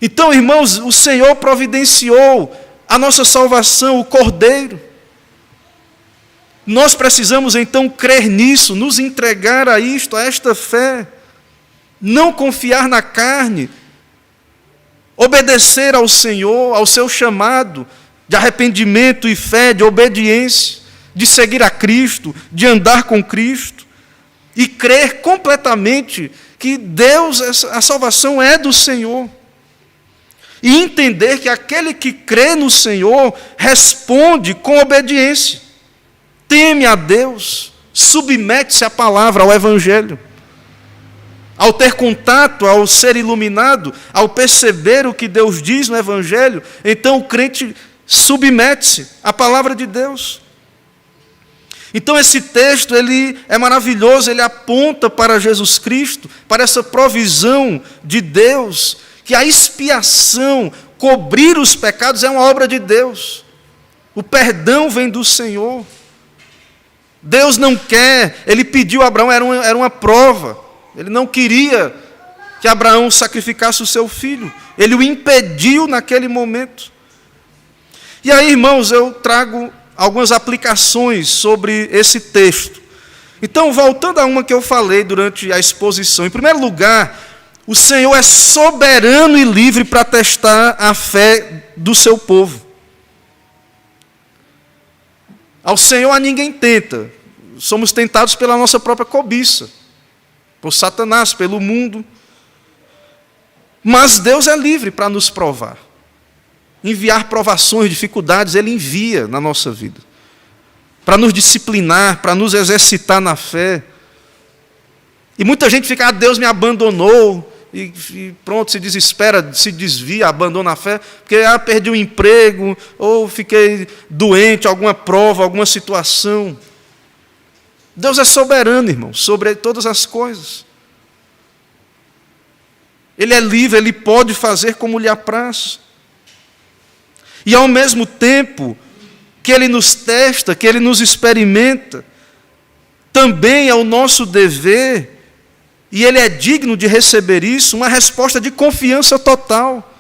Então, irmãos, o Senhor providenciou a nossa salvação, o cordeiro. Nós precisamos então crer nisso, nos entregar a isto, a esta fé, não confiar na carne, obedecer ao Senhor, ao seu chamado de arrependimento e fé, de obediência, de seguir a Cristo, de andar com Cristo, e crer completamente que Deus, a salvação é do Senhor. E entender que aquele que crê no Senhor responde com obediência, teme a Deus, submete-se à palavra, ao Evangelho. Ao ter contato, ao ser iluminado, ao perceber o que Deus diz no Evangelho, então o crente submete-se à palavra de Deus. Então esse texto ele é maravilhoso, ele aponta para Jesus Cristo, para essa provisão de Deus, que a expiação, cobrir os pecados é uma obra de Deus. O perdão vem do Senhor. Deus não quer, ele pediu a Abraão, era uma prova. Ele não queria que Abraão sacrificasse o seu filho. Ele o impediu naquele momento. E aí, irmãos, eu trago algumas aplicações sobre esse texto. Então, voltando a uma que eu falei durante a exposição. Em primeiro lugar, o Senhor é soberano e livre para testar a fé do seu povo. Ao Senhor a ninguém tenta. Somos tentados pela nossa própria cobiça, por Satanás, pelo mundo. Mas Deus é livre para nos provar. Enviar provações, dificuldades, Ele envia na nossa vida. Para nos disciplinar, para nos exercitar na fé. E muita gente fica, Deus me abandonou, e pronto, se desespera, se desvia, abandona a fé, porque perdi o emprego, ou fiquei doente, alguma prova, alguma situação. Deus é soberano, irmão, sobre todas as coisas. Ele é livre, Ele pode fazer como lhe apraz. E ao mesmo tempo que Ele nos testa, que Ele nos experimenta, também é o nosso dever, e Ele é digno de receber isso, uma resposta de confiança total.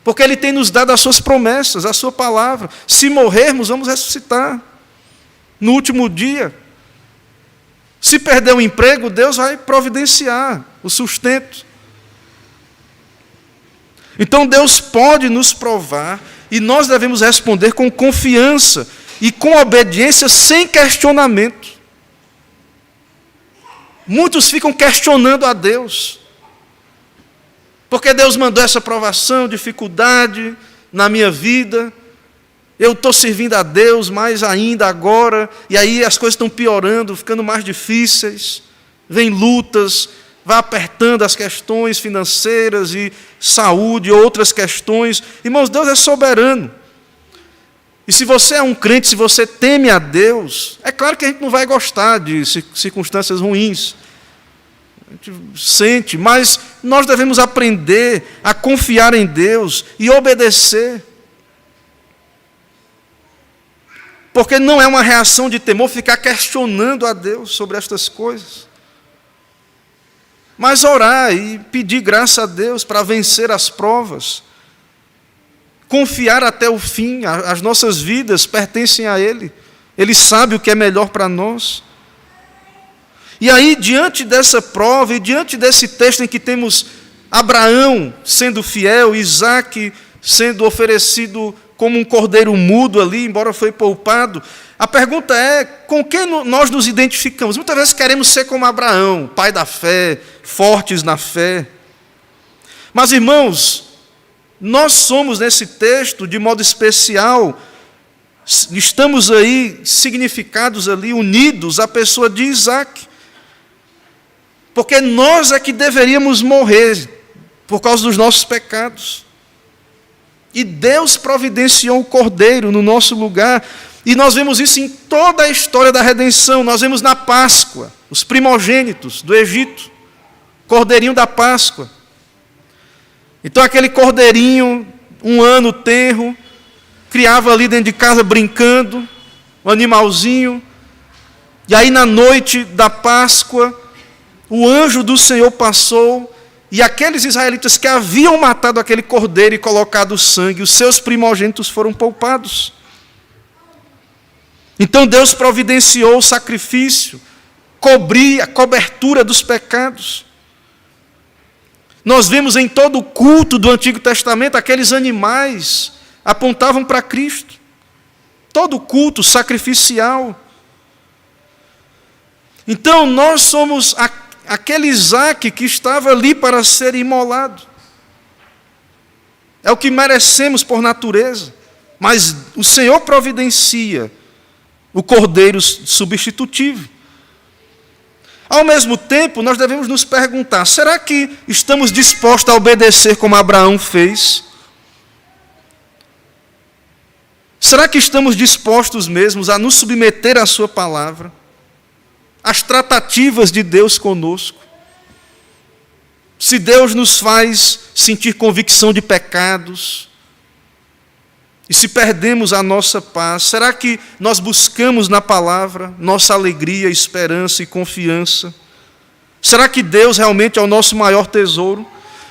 Porque Ele tem nos dado as suas promessas, a sua palavra. Se morrermos, vamos ressuscitar no último dia. Se perder o emprego, Deus vai providenciar o sustento. Então Deus pode nos provar e nós devemos responder com confiança e com obediência sem questionamento. Muitos ficam questionando a Deus. Porque Deus mandou essa provação, dificuldade na minha vida. Eu estou servindo a Deus mais ainda agora, e aí as coisas estão piorando, ficando mais difíceis, vem lutas, vai apertando as questões financeiras e saúde, outras questões. Irmãos, Deus é soberano. E se você é um crente, se você teme a Deus, é claro que a gente não vai gostar de circunstâncias ruins. A gente sente, mas nós devemos aprender a confiar em Deus e obedecer. Porque não é uma reação de temor ficar questionando a Deus sobre estas coisas. Mas orar e pedir graça a Deus para vencer as provas. Confiar até o fim, as nossas vidas pertencem a Ele. Ele sabe o que é melhor para nós. E aí, diante dessa prova e diante desse texto em que temos Abraão sendo fiel, Isaac sendo oferecido como um cordeiro mudo ali, embora foi poupado, a pergunta é, com quem nós nos identificamos? Muitas vezes queremos ser como Abraão, pai da fé, fortes na fé. Mas, irmãos, nós somos, nesse texto, de modo especial, estamos aí, significados ali, unidos à pessoa de Isaac. Porque nós é que deveríamos morrer por causa dos nossos pecados. E Deus providenciou o cordeiro no nosso lugar. E nós vemos isso em toda a história da redenção. Nós vemos na Páscoa, os primogênitos do Egito, cordeirinho da Páscoa. Então aquele cordeirinho, um ano tenro, criava ali dentro de casa brincando, um animalzinho. E aí na noite da Páscoa, o anjo do Senhor passou, e aqueles israelitas que haviam matado aquele cordeiro e colocado o sangue, os seus primogênitos foram poupados. Então Deus providenciou o sacrifício, cobrir a cobertura dos pecados. Nós vemos em todo o culto do Antigo Testamento, aqueles animais apontavam para Cristo. Todo o culto sacrificial. Então nós somos aquele Isaque que estava ali para ser imolado. É o que merecemos por natureza. Mas o Senhor providencia o cordeiro substitutivo. Ao mesmo tempo, nós devemos nos perguntar, será que estamos dispostos a obedecer como Abraão fez? Será que estamos dispostos mesmos a nos submeter à sua palavra? Às tratativas de Deus conosco? Se Deus nos faz sentir convicção de pecados, e se perdemos a nossa paz, será que nós buscamos na palavra nossa alegria, esperança e confiança? Será que Deus realmente é o nosso maior tesouro?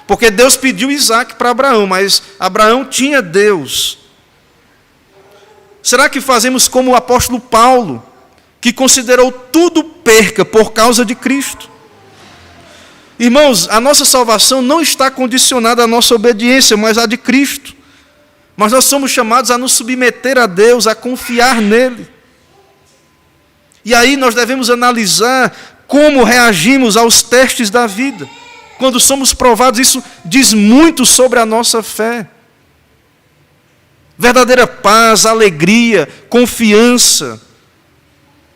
Porque Deus pediu Isaque para Abraão, mas Abraão tinha Deus. Será que fazemos como o apóstolo Paulo, que considerou tudo perca por causa de Cristo? Irmãos, a nossa salvação não está condicionada à nossa obediência, mas à de Cristo. Mas nós somos chamados a nos submeter a Deus, a confiar nele. E aí nós devemos analisar como reagimos aos testes da vida. Quando somos provados, isso diz muito sobre a nossa fé. Verdadeira paz, alegria, confiança,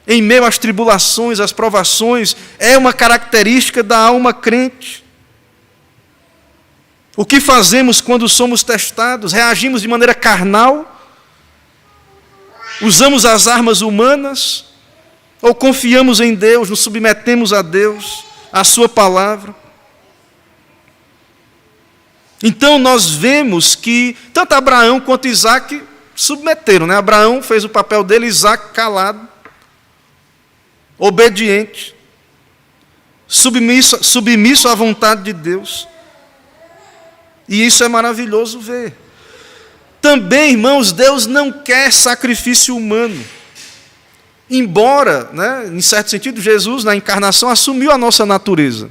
em meio às tribulações, às provações, é uma característica da alma crente. O que fazemos quando somos testados? Reagimos de maneira carnal? Usamos as armas humanas? Ou confiamos em Deus, nos submetemos a Deus, à sua palavra? Então nós vemos que tanto Abraão quanto Isaque submeteram, né? Abraão fez o papel dele, Isaque calado, obediente, submisso à vontade de Deus. E isso é maravilhoso ver. Também, irmãos, Deus não quer sacrifício humano. Embora, né, em certo sentido, Jesus, na encarnação, assumiu a nossa natureza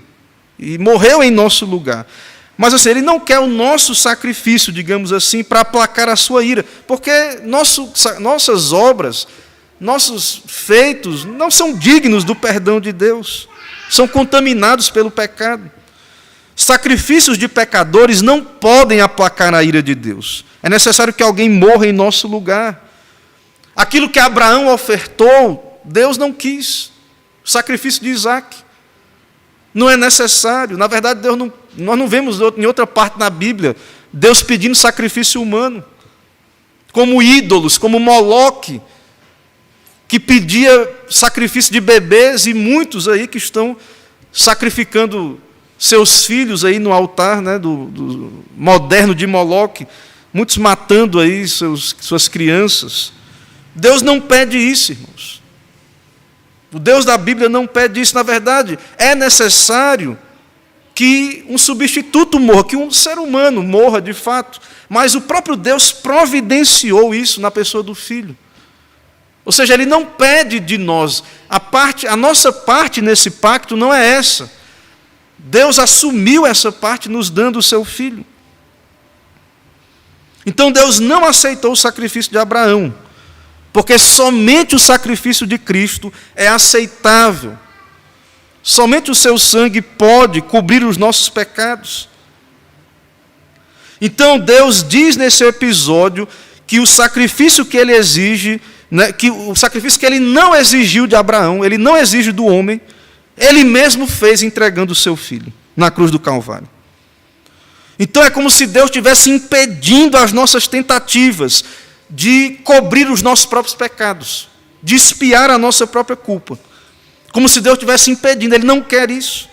e morreu em nosso lugar. Mas assim, Ele não quer o nosso sacrifício, digamos assim, para aplacar a sua ira. Porque nossas obras, nossos feitos, não são dignos do perdão de Deus. São contaminados pelo pecado. Sacrifícios de pecadores não podem aplacar a ira de Deus. É necessário que alguém morra em nosso lugar. Aquilo que Abraão ofertou, Deus não quis. O sacrifício de Isaque. Não é necessário. Na verdade, nós não vemos em outra parte na Bíblia Deus pedindo sacrifício humano. Como ídolos, como Moloque, que pedia sacrifício de bebês, e muitos aí que estão sacrificando seus filhos aí no altar, né, do moderno de Moloque, muitos matando aí suas crianças. Deus não pede isso, irmãos. O Deus da Bíblia não pede isso. Na verdade, é necessário que um substituto morra, que um ser humano morra de fato. Mas o próprio Deus providenciou isso na pessoa do Filho. Ou seja, Ele não pede de nós. A nossa parte nesse pacto não é essa. Deus assumiu essa parte nos dando o seu Filho. Então Deus não aceitou o sacrifício de Abraão, porque somente o sacrifício de Cristo é aceitável. Somente o seu sangue pode cobrir os nossos pecados. Então Deus diz nesse episódio que o sacrifício que Ele exige, né, que o sacrifício que Ele não exigiu de Abraão, Ele não exige do homem, Ele mesmo fez entregando o seu Filho na cruz do Calvário. Então é como se Deus estivesse impedindo as nossas tentativas de cobrir os nossos próprios pecados, de expiar a nossa própria culpa. Como se Deus estivesse impedindo, Ele não quer isso.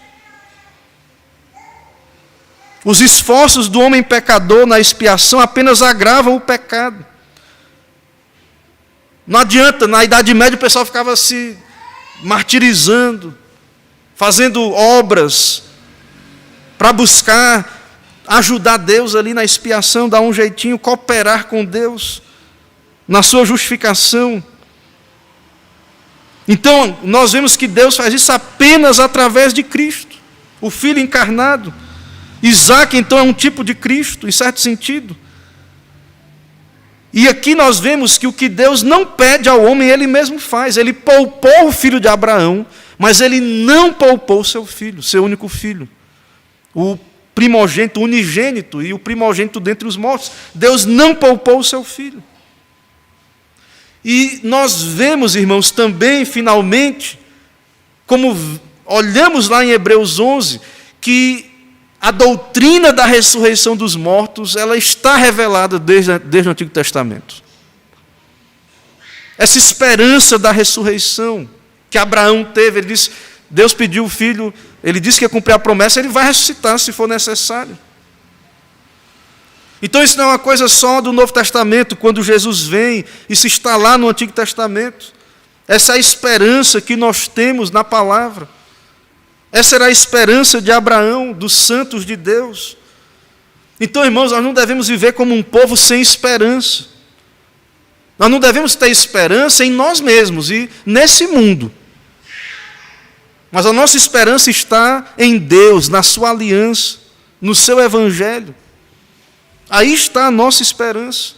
Os esforços do homem pecador na expiação apenas agravam o pecado. Não adianta, na Idade Média o pessoal ficava se martirizando, fazendo obras para buscar ajudar Deus ali na expiação, dar um jeitinho, cooperar com Deus na sua justificação. Então, nós vemos que Deus faz isso apenas através de Cristo, o Filho encarnado. Isaac, então, é um tipo de Cristo, em certo sentido. E aqui nós vemos que o que Deus não pede ao homem, Ele mesmo faz. Ele poupou o filho de Abraão, mas Ele não poupou seu filho, seu único filho. O primogênito, unigênito e o primogênito dentre os mortos. Deus não poupou o seu filho. E nós vemos, irmãos, também, finalmente, como olhamos lá em Hebreus 11, que a doutrina da ressurreição dos mortos, ela está revelada desde o Antigo Testamento. Essa esperança da ressurreição que Abraão teve, ele disse, Deus pediu o filho, ele disse que ia cumprir a promessa, ele vai ressuscitar se for necessário. Então isso não é uma coisa só do Novo Testamento, quando Jesus vem, isso está lá no Antigo Testamento. Essa é a esperança que nós temos na palavra. Essa era a esperança de Abraão, dos santos de Deus. Então, irmãos, nós não devemos viver como um povo sem esperança. Nós não devemos ter esperança em nós mesmos e nesse mundo. Mas a nossa esperança está em Deus, na sua aliança, no seu evangelho. Aí está a nossa esperança.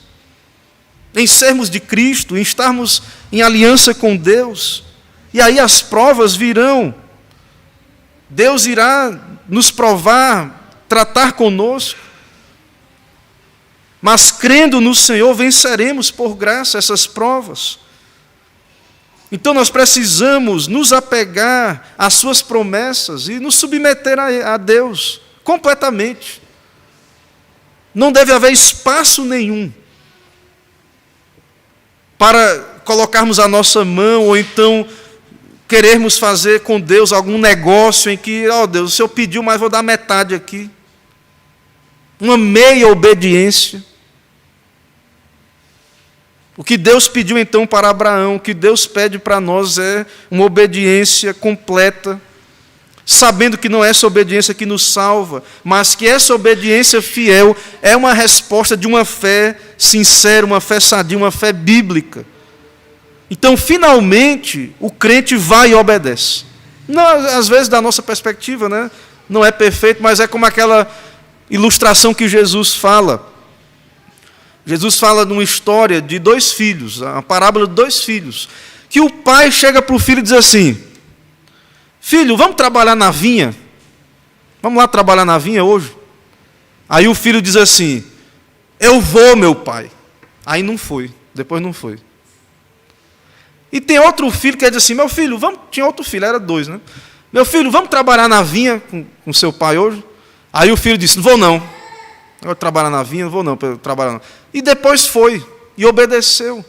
Em sermos de Cristo, em estarmos em aliança com Deus. E aí as provas virão. Deus irá nos provar, tratar conosco. Mas crendo no Senhor, venceremos por graça essas provas. Então nós precisamos nos apegar às suas promessas e nos submeter a Deus completamente. Não deve haver espaço nenhum para colocarmos a nossa mão ou então querermos fazer com Deus algum negócio em que, Deus, o Senhor pediu, mas vou dar metade aqui. Uma meia obediência. O que Deus pediu então para Abraão, o que Deus pede para nós é uma obediência completa, sabendo que não é essa obediência que nos salva, mas que essa obediência fiel é uma resposta de uma fé sincera, uma fé sadia, uma fé bíblica. Então, finalmente, o crente vai e obedece. Não, às vezes, da nossa perspectiva, né, não é perfeito, mas é como aquela ilustração que Jesus fala. Jesus fala de uma história de 2 filhos, a parábola de 2 filhos, que o pai chega para o filho e diz assim, filho, vamos trabalhar na vinha? Vamos lá trabalhar na vinha hoje? Aí o filho diz assim, eu vou, meu pai. Aí não foi, depois não foi. E tem outro filho que diz assim, meu filho, tinha outro filho, era 2, né? Meu filho, vamos trabalhar na vinha com seu pai hoje? Aí o filho disse, não vou não. Eu vou trabalhar na vinha, não vou não, trabalhar não. E depois foi, e obedeceu.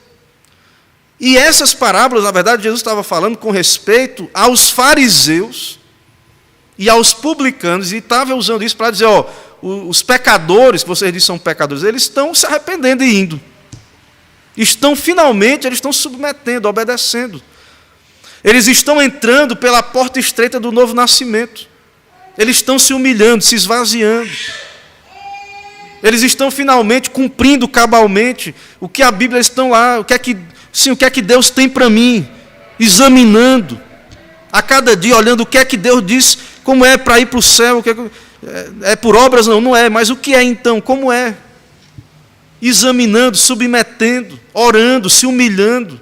E essas parábolas, na verdade, Jesus estava falando com respeito aos fariseus e aos publicanos, e estava usando isso para dizer, os pecadores, que vocês dizem são pecadores, eles estão se arrependendo e indo. Finalmente, eles estão submetendo, obedecendo. Eles estão entrando pela porta estreita do novo nascimento. Eles estão se humilhando, se esvaziando. Eles estão finalmente cumprindo cabalmente o que a Bíblia estão lá, o que é que Deus tem para mim, examinando, a cada dia, olhando o que é que Deus diz, como é para ir para o céu, é por obras? Não é, mas o que é então, como é? Examinando, submetendo, orando, se humilhando,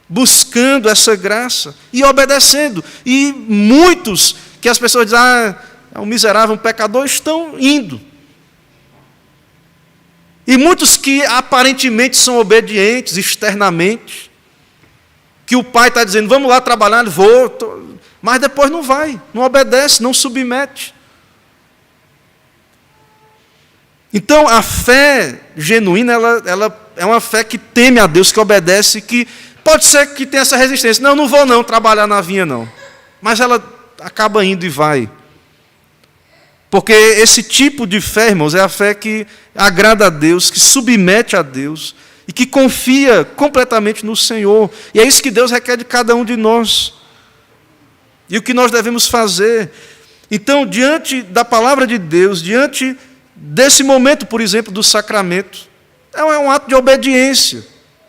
buscando essa graça e obedecendo. E muitos que as pessoas dizem, é um miserável, um pecador, estão indo. E muitos que aparentemente são obedientes externamente, que o pai está dizendo, vamos lá trabalhar, mas depois não vai, não obedece, não submete. Então, a fé genuína, ela é uma fé que teme a Deus, que obedece, que pode ser que tenha essa resistência. Não vou não trabalhar na vinha, não. Mas ela acaba indo e vai. Porque esse tipo de fé, irmãos, é a fé que agrada a Deus, que submete a Deus e que confia completamente no Senhor. E é isso que Deus requer de cada um de nós. E o que nós devemos fazer. Então, diante da palavra de Deus, diante desse momento, por exemplo, do sacramento, é um ato de obediência.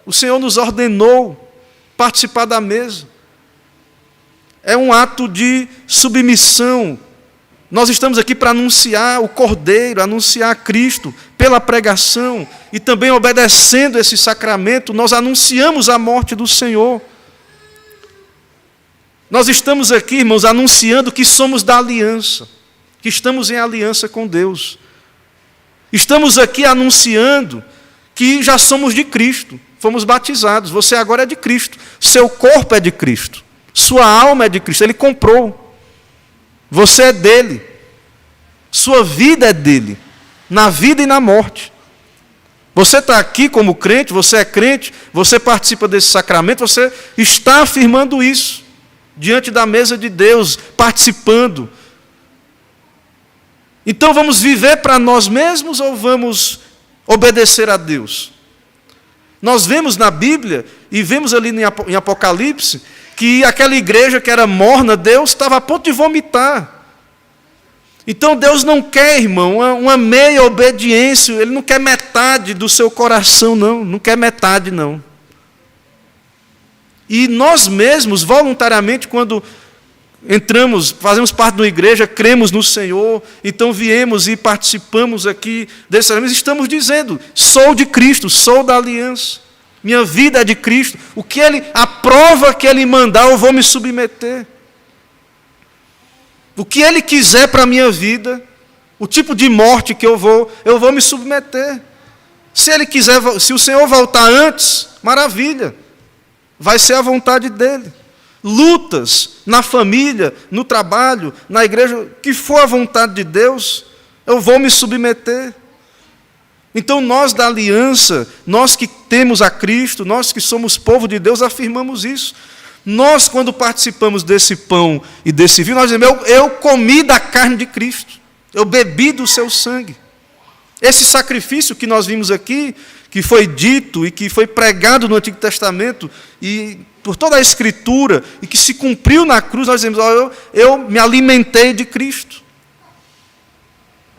O Senhor nos ordenou participar da mesa. É um ato de submissão. Nós estamos aqui para anunciar o Cordeiro, anunciar Cristo pela pregação, e também obedecendo esse sacramento, nós anunciamos a morte do Senhor. Nós estamos aqui, irmãos, anunciando que somos da aliança, que estamos em aliança com Deus. Estamos aqui anunciando que já somos de Cristo, fomos batizados, você agora é de Cristo, seu corpo é de Cristo, sua alma é de Cristo, Ele comprou, você é dele, sua vida é dele, na vida e na morte. Você está aqui como crente, você é crente, você participa desse sacramento, você está afirmando isso, diante da mesa de Deus, participando. Então vamos viver para nós mesmos ou vamos obedecer a Deus? Nós vemos na Bíblia, e vemos ali em Apocalipse, que aquela igreja que era morna, Deus estava a ponto de vomitar. Então Deus não quer, irmão, uma meia obediência, Ele não quer metade do seu coração, não quer metade, não. E nós mesmos, voluntariamente, quando entramos, fazemos parte de uma igreja, cremos no Senhor, então viemos e participamos aqui desse sacramento, estamos dizendo, sou de Cristo, sou da aliança, minha vida é de Cristo, a prova que Ele mandar, eu vou me submeter. O que Ele quiser para a minha vida, o tipo de morte que eu vou me submeter. Se Ele quiser, se o Senhor voltar antes, maravilha, vai ser a vontade dEle. Lutas na família, no trabalho, na igreja, que for a vontade de Deus, eu vou me submeter. Então nós da aliança, nós que temos a Cristo, nós que somos povo de Deus, afirmamos isso. Nós, quando participamos desse pão e desse vinho, nós dizemos, eu comi da carne de Cristo, eu bebi do seu sangue. Esse sacrifício que nós vimos aqui, que foi dito e que foi pregado no Antigo Testamento, e por toda a Escritura, e que se cumpriu na cruz, nós dizemos, eu me alimentei de Cristo.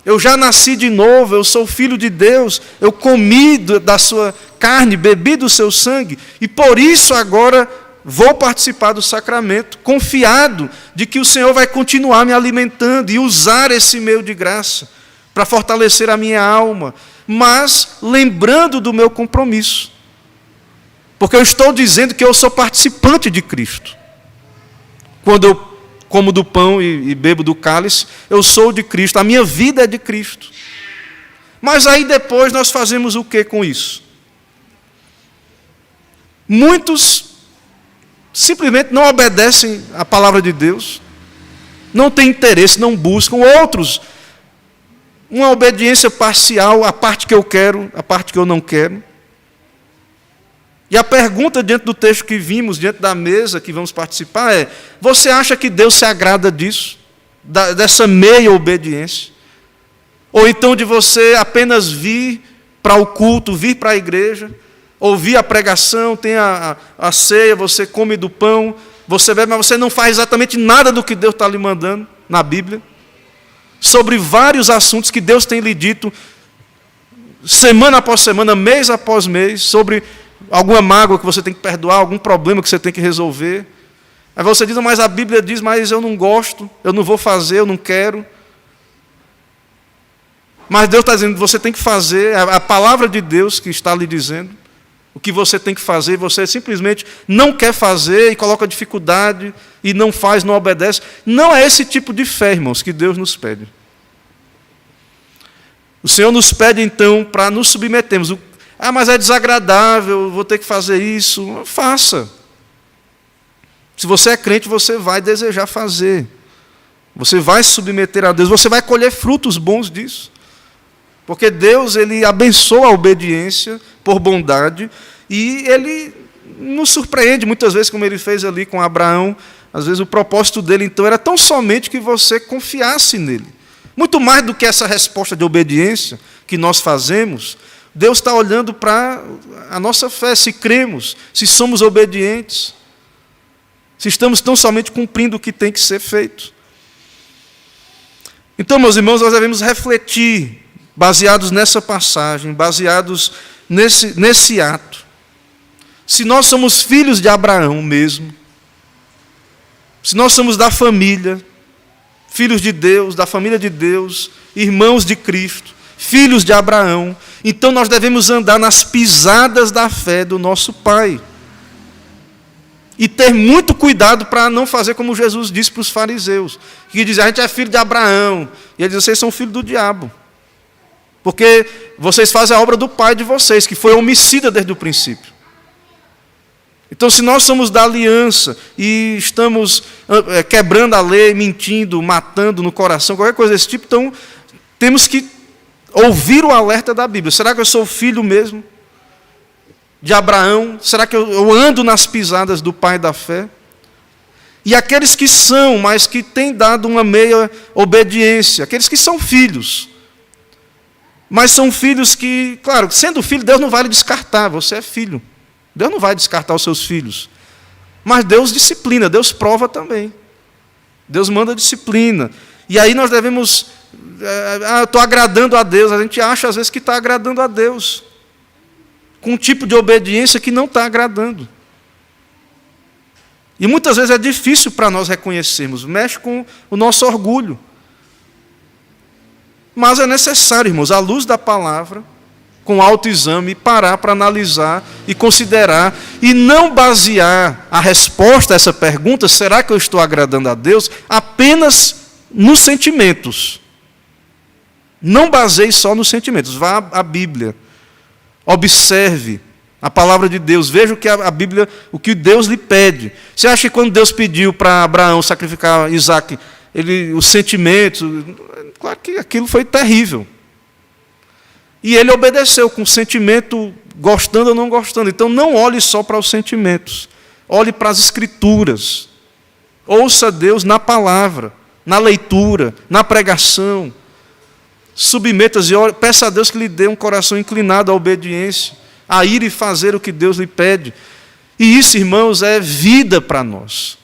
Eu já nasci de novo, eu sou filho de Deus, eu comi da sua carne, bebi do seu sangue, e por isso agora vou participar do sacramento, confiado de que o Senhor vai continuar me alimentando e usar esse meio de graça para fortalecer a minha alma, mas lembrando do meu compromisso. Porque eu estou dizendo que eu sou participante de Cristo. Quando eu como do pão e bebo do cálice, eu sou de Cristo, a minha vida é de Cristo. Mas aí depois nós fazemos o que com isso? Muitos simplesmente não obedecem à palavra de Deus, não têm interesse, não buscam. Outros, uma obediência parcial, a parte que eu quero, a parte que eu não quero. E a pergunta diante do texto que vimos, diante da mesa que vamos participar é, você acha que Deus se agrada disso? Dessa meia obediência? Ou então de você apenas vir para o culto, vir para a igreja, ouvir a pregação, tem a ceia, você come do pão, você bebe, mas você não faz exatamente nada do que Deus está lhe mandando na Bíblia, sobre vários assuntos que Deus tem lhe dito, semana após semana, mês após mês, sobre alguma mágoa que você tem que perdoar, algum problema que você tem que resolver. Aí você diz, mas a Bíblia diz, mas eu não gosto, eu não vou fazer, eu não quero. Mas Deus está dizendo, você tem que fazer, a palavra de Deus que está lhe dizendo, o que você tem que fazer, você simplesmente não quer fazer e coloca dificuldade e não faz, não obedece. Não é esse tipo de fé, irmãos, que Deus nos pede. O Senhor nos pede, então, para nos submetermos. Mas é desagradável, vou ter que fazer isso. Faça. Se você é crente, você vai desejar fazer. Você vai se submeter a Deus, você vai colher frutos bons disso. Porque Deus, ele abençoa a obediência por bondade, e ele nos surpreende muitas vezes, como ele fez ali com Abraão. Às vezes o propósito dele, então, era tão somente que você confiasse nele. Muito mais do que essa resposta de obediência que nós fazemos, Deus está olhando para a nossa fé, se cremos, se somos obedientes, se estamos tão somente cumprindo o que tem que ser feito. Então, meus irmãos, nós devemos refletir, baseados nessa passagem, baseados nesse ato. Se nós somos filhos de Abraão mesmo, se nós somos da família, filhos de Deus, da família de Deus, irmãos de Cristo, filhos de Abraão, então nós devemos andar nas pisadas da fé do nosso Pai. E ter muito cuidado para não fazer como Jesus disse para os fariseus, que dizem: a gente é filho de Abraão. E ele diz: vocês são filhos do diabo. Porque vocês fazem a obra do pai de vocês, que foi homicida desde o princípio. Então, se nós somos da aliança e estamos quebrando a lei, mentindo, matando no coração, qualquer coisa desse tipo, então temos que ouvir o alerta da Bíblia. Será que eu sou filho mesmo de Abraão? Será que eu ando nas pisadas do pai da fé? E aqueles que são, mas que têm dado uma meia obediência, aqueles que são filhos, mas são filhos que, claro, sendo filho, Deus não vai lhe descartar, você é filho. Deus não vai descartar os seus filhos. Mas Deus disciplina, Deus prova também. Deus manda disciplina. E aí nós devemos... eu estou agradando a Deus. A gente acha às vezes que está agradando a Deus, com um tipo de obediência que não está agradando. E muitas vezes é difícil para nós reconhecermos. Mexe com o nosso orgulho. Mas é necessário, irmãos, à luz da palavra, com autoexame, parar para analisar e considerar, e não basear a resposta a essa pergunta, será que eu estou agradando a Deus, apenas nos sentimentos. Não baseie só nos sentimentos, vá à Bíblia, observe a palavra de Deus, veja o que a Bíblia, o que Deus lhe pede. Você acha que quando Deus pediu para Abraão sacrificar Isaque, os sentimentos, claro que aquilo foi terrível. E ele obedeceu com sentimento, gostando ou não gostando. Então não olhe só para os sentimentos. Olhe para as Escrituras. Ouça Deus na palavra, na leitura, na pregação. Submeta-se e peça a Deus que lhe dê um coração inclinado à obediência, a ir e fazer o que Deus lhe pede. E isso, irmãos, é vida para nós.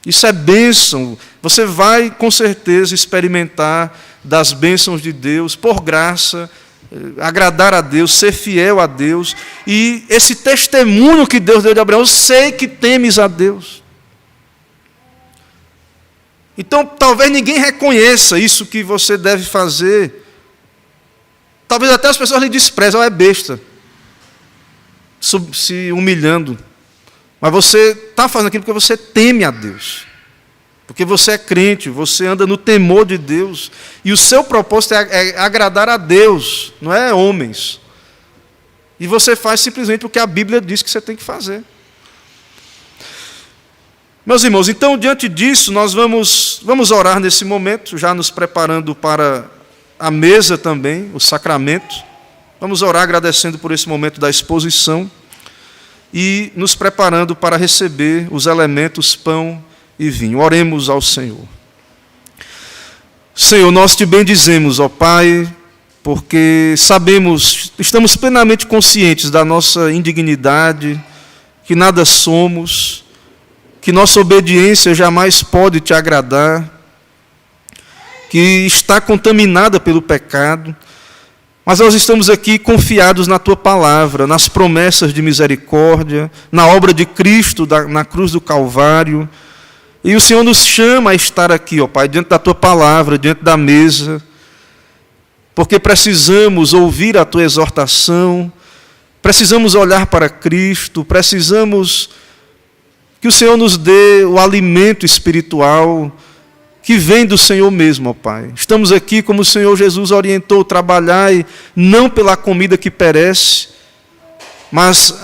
Isso é bênção. Você vai, com certeza, experimentar das bênçãos de Deus, por graça, agradar a Deus, ser fiel a Deus, e esse testemunho que Deus deu de Abraão: eu sei que temes a Deus. Então, talvez ninguém reconheça isso que você deve fazer. Talvez até as pessoas lhe desprezem: é besta, se humilhando. Mas você está fazendo aquilo porque você teme a Deus. Porque você é crente, você anda no temor de Deus, e o seu propósito é agradar a Deus, não é homens. E você faz simplesmente o que a Bíblia diz que você tem que fazer. Meus irmãos, então, diante disso, nós vamos orar nesse momento, já nos preparando para a mesa também, o sacramento. Vamos orar agradecendo por esse momento da exposição e nos preparando para receber os elementos pão e vinho. Oremos ao Senhor. Senhor, nós te bendizemos, ó Pai, porque sabemos, estamos plenamente conscientes da nossa indignidade, que nada somos, que nossa obediência jamais pode te agradar, que está contaminada pelo pecado, mas nós estamos aqui confiados na Tua palavra, nas promessas de misericórdia, na obra de Cristo na cruz do Calvário. E o Senhor nos chama a estar aqui, ó Pai, diante da Tua palavra, diante da mesa, porque precisamos ouvir a Tua exortação, precisamos olhar para Cristo, precisamos que o Senhor nos dê o alimento espiritual que vem do Senhor mesmo, ó Pai. Estamos aqui, como o Senhor Jesus orientou, trabalhai não pela comida que perece, mas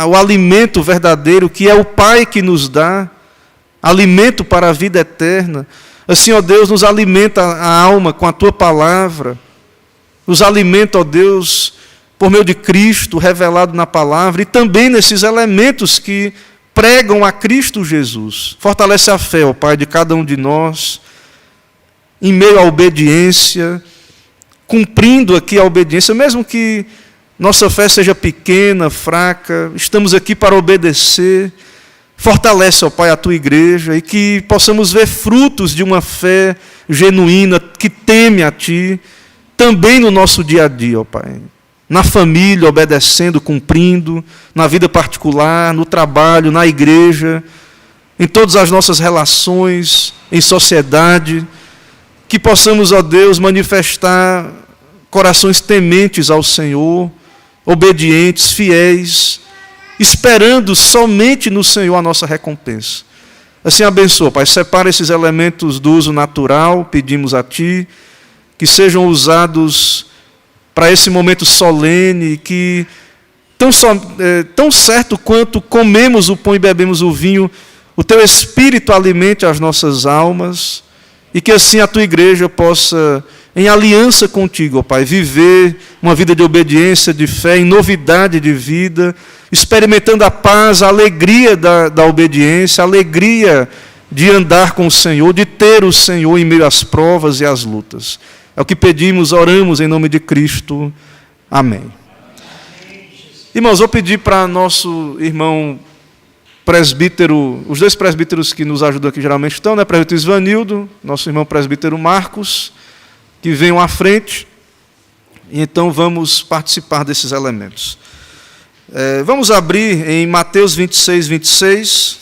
o alimento verdadeiro, que é o Pai que nos dá, alimento para a vida eterna. Assim, ó Deus, nos alimenta a alma com a Tua palavra, nos alimenta, ó Deus, por meio de Cristo, revelado na palavra, e também nesses elementos que pregam a Cristo Jesus. Fortalece a fé, ó Pai, de cada um de nós, em meio à obediência, cumprindo aqui a obediência, mesmo que nossa fé seja pequena, fraca, estamos aqui para obedecer. Fortalece, ó Pai, a Tua igreja e que possamos ver frutos de uma fé genuína, que teme a Ti, também no nosso dia a dia, ó Pai. Na família, obedecendo, cumprindo, na vida particular, no trabalho, na igreja, em todas as nossas relações, em sociedade, que possamos, ó Deus, manifestar corações tementes ao Senhor, obedientes, fiéis, esperando somente no Senhor a nossa recompensa. Assim abençoa, Pai, separa esses elementos do uso natural, pedimos a Ti, que sejam usados para esse momento solene, que tão certo quanto comemos o pão e bebemos o vinho, o Teu Espírito alimente as nossas almas, e que assim a Tua igreja possa, em aliança contigo, ó Pai, viver uma vida de obediência, de fé, em novidade de vida, experimentando a paz, a alegria da obediência, a alegria de andar com o Senhor, de ter o Senhor em meio às provas e às lutas. É o que pedimos, oramos em nome de Cristo. Amém. Irmãos, vou pedir para nosso irmão presbítero, os dois presbíteros que nos ajudam aqui geralmente estão, né? Presbítero Isvanildo, nosso irmão presbítero Marcos, que venham à frente, e então vamos participar desses elementos. Vamos abrir em Mateus 26, 26.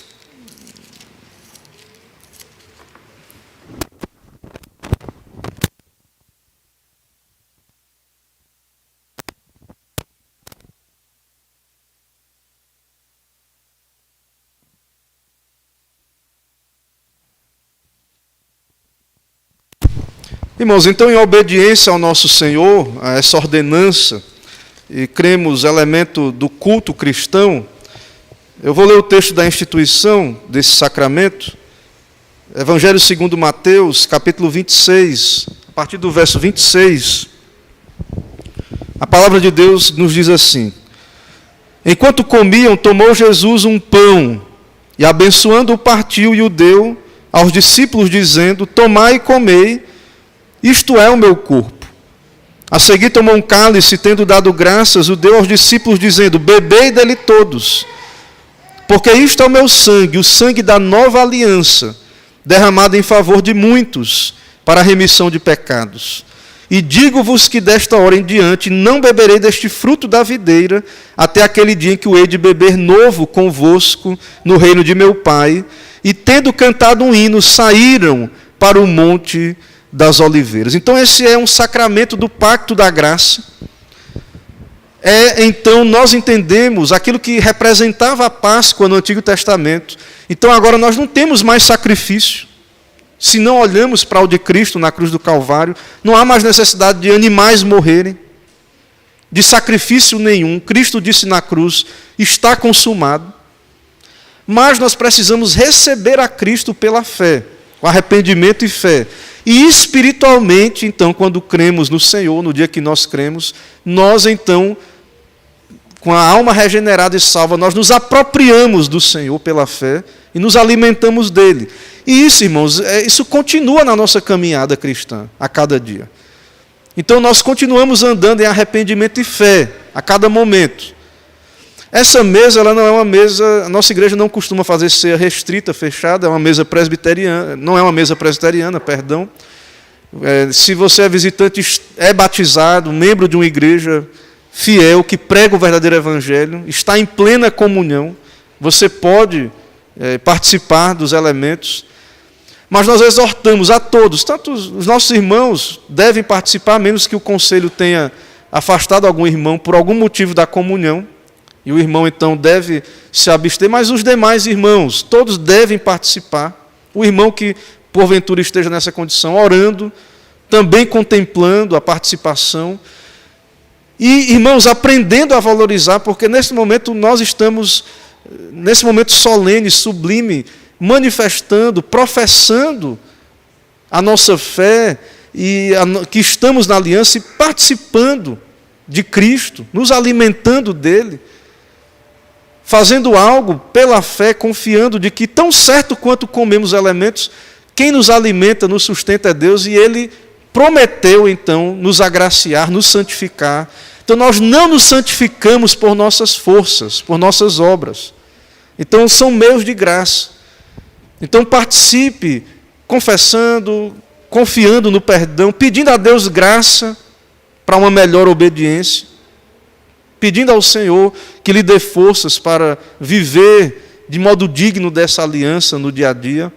Irmãos, então, em obediência ao nosso Senhor, a essa ordenança, e cremos elemento do culto cristão, eu vou ler o texto da instituição desse sacramento, Evangelho segundo Mateus, capítulo 26, a partir do verso 26, a palavra de Deus nos diz assim: Enquanto comiam, tomou Jesus um pão, e abençoando-o partiu e o deu aos discípulos, dizendo: Tomai e comei, isto é o meu corpo. A seguir tomou um cálice, tendo dado graças, o deu aos discípulos, dizendo: Bebei dele todos, porque isto é o meu sangue, o sangue da nova aliança, derramado em favor de muitos, para a remissão de pecados. E digo-vos que desta hora em diante não beberei deste fruto da videira, até aquele dia em que o hei de beber novo convosco no reino de meu Pai. E tendo cantado um hino, saíram para o monte das oliveiras. Então esse é um sacramento do pacto da graça. Então nós entendemos aquilo que representava a Páscoa no Antigo Testamento. Então agora nós não temos mais sacrifício. Se não olhamos para o de Cristo na cruz do Calvário, não há mais necessidade de animais morrerem, de sacrifício nenhum. Cristo disse na cruz: está consumado. Mas nós precisamos receber a Cristo pela fé, com arrependimento e fé. E espiritualmente, então, quando cremos no Senhor, no dia que nós cremos, nós então, com a alma regenerada e salva, nós nos apropriamos do Senhor pela fé e nos alimentamos dele. E isso, irmãos, isso continua na nossa caminhada cristã, a cada dia. Então nós continuamos andando em arrependimento e fé, a cada momento. Essa mesa, ela não é uma mesa, a nossa igreja não costuma fazer ceia restrita, fechada, é uma mesa presbiteriana, não é uma mesa presbiteriana, perdão. Se você é visitante, é batizado, membro de uma igreja fiel, que prega o verdadeiro evangelho, está em plena comunhão, você pode participar dos elementos. Mas nós exortamos a todos, tanto os nossos irmãos devem participar, a menos que o conselho tenha afastado algum irmão por algum motivo da comunhão, e o irmão então deve se abster, mas os demais irmãos, todos devem participar. O irmão que porventura esteja nessa condição, orando, também contemplando a participação, e irmãos, aprendendo a valorizar, porque nesse momento nós estamos, nesse momento solene, sublime, manifestando, professando a nossa fé que estamos na aliança e participando de Cristo, nos alimentando dele, fazendo algo pela fé, confiando de que, tão certo quanto comemos elementos, quem nos alimenta, nos sustenta é Deus, e ele prometeu, então, nos agraciar, nos santificar. Então, nós não nos santificamos por nossas forças, por nossas obras. Então, são meios de graça. Então, participe, confessando, confiando no perdão, pedindo a Deus graça para uma melhor obediência, pedindo ao Senhor que lhe dê forças para viver de modo digno dessa aliança no dia a dia.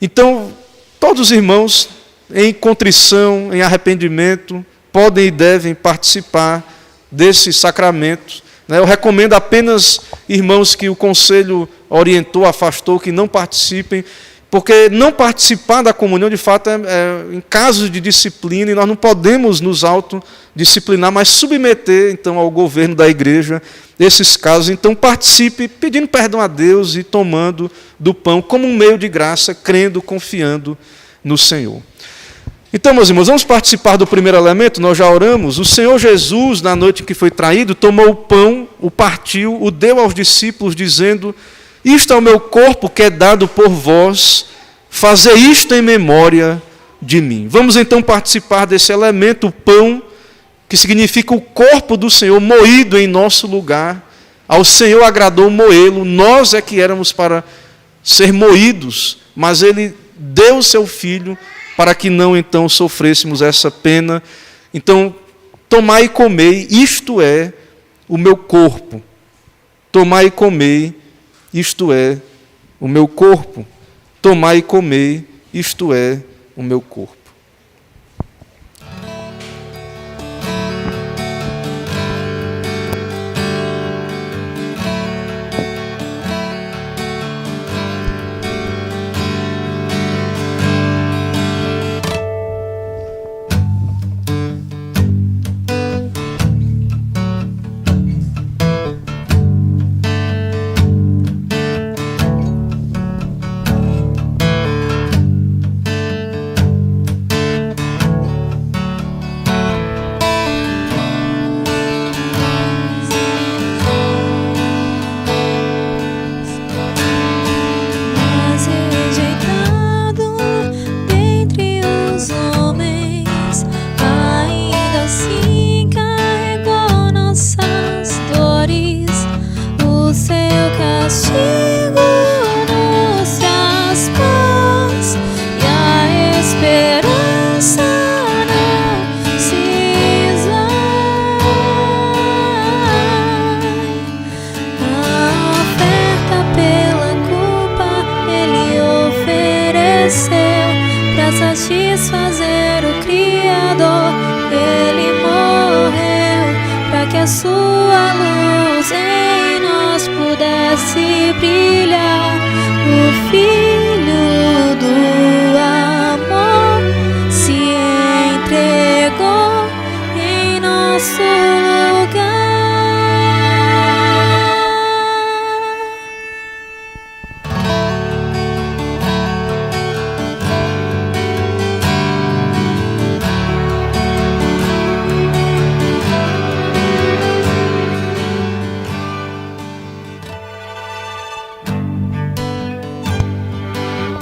Então, todos os irmãos, em contrição, em arrependimento, podem e devem participar desses sacramentos. Eu recomendo apenas irmãos que o conselho orientou, afastou, que não participem, porque não participar da comunhão, de fato, é em casos de disciplina, e nós não podemos nos autodisciplinar, mas submeter, então, ao governo da igreja esses casos. Então, participe pedindo perdão a Deus e tomando do pão como um meio de graça, crendo, confiando no Senhor. Então, meus irmãos, vamos participar do primeiro elemento. Nós já oramos. O Senhor Jesus, na noite em que foi traído, tomou o pão, o partiu, o deu aos discípulos, dizendo: isto é o meu corpo que é dado por vós, fazei isto em memória de mim. Vamos então participar desse elemento, o pão, que significa o corpo do Senhor moído em nosso lugar. Ao Senhor agradou moê-lo, nós é que éramos para ser moídos, mas Ele deu o seu Filho para que não então sofrêssemos essa pena. Então, tomai e comei, isto é o meu corpo. Tomai e comei, isto é o meu corpo. Tomai e comei, isto é o meu corpo. Satisfazer o Criador, Ele morreu para que a sua luz em nós pudesse brilhar. O Filho do amor se entregou em nosso lugar.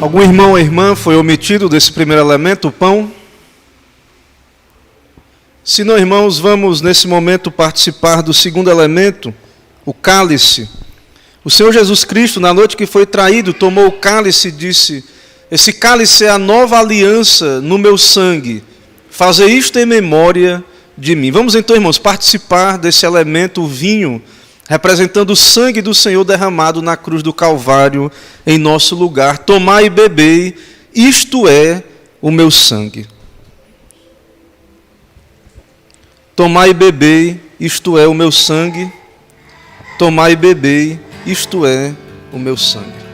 Algum irmão ou irmã foi omitido desse primeiro elemento, o pão? Se não, irmãos, vamos nesse momento participar do segundo elemento, o cálice. O Senhor Jesus Cristo, na noite que foi traído, tomou o cálice e disse: esse cálice é a nova aliança no meu sangue, fazei isto em memória de mim. Vamos então, irmãos, participar desse elemento, o vinho, representando o sangue do Senhor derramado na cruz do Calvário em nosso lugar. Tomai e bebei, isto é o meu sangue. Tomai e bebei, isto é o meu sangue. Tomai e bebei, isto é o meu sangue.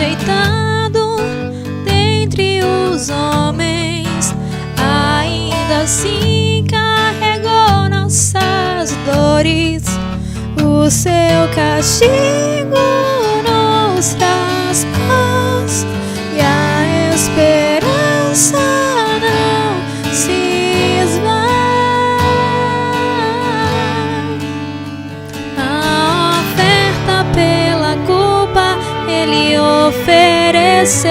rejeitado dentre os homens, ainda assim carregou nossas dores. O seu castigo nos traz paz e a esperança não se esvai. A oferta pela culpa Ele ofereceu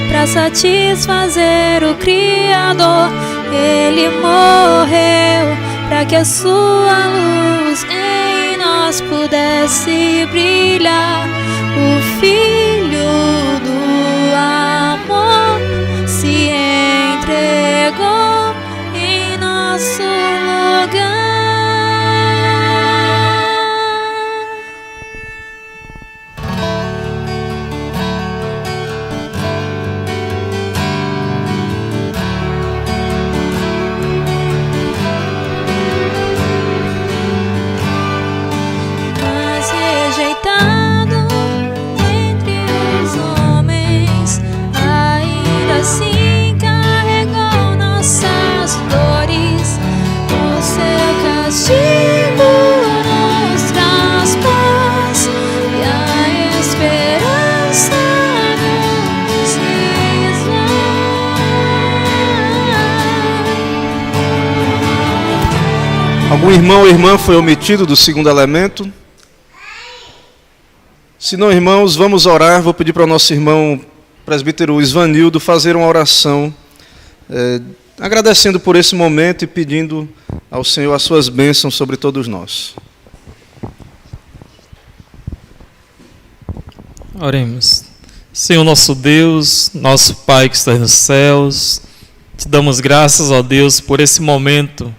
para satisfazer o Criador. Ele morreu para que a sua luz em nós pudesse brilhar. O Filho do amor se entregou em nosso lugar. Mas rejeitado entre os homens, ainda assim carregou nossas dores. O seu castigo nos traz paz e a esperança não se esvai. Algum irmão ou irmã foi omitido do segundo elemento? Se não, irmãos, vamos orar. Vou pedir para o nosso irmão presbítero Isvanildo fazer uma oração, agradecendo por esse momento e pedindo ao Senhor as suas bênçãos sobre todos nós. Oremos. Senhor nosso Deus, nosso Pai que estás nos céus, te damos graças, ó Deus, por esse momento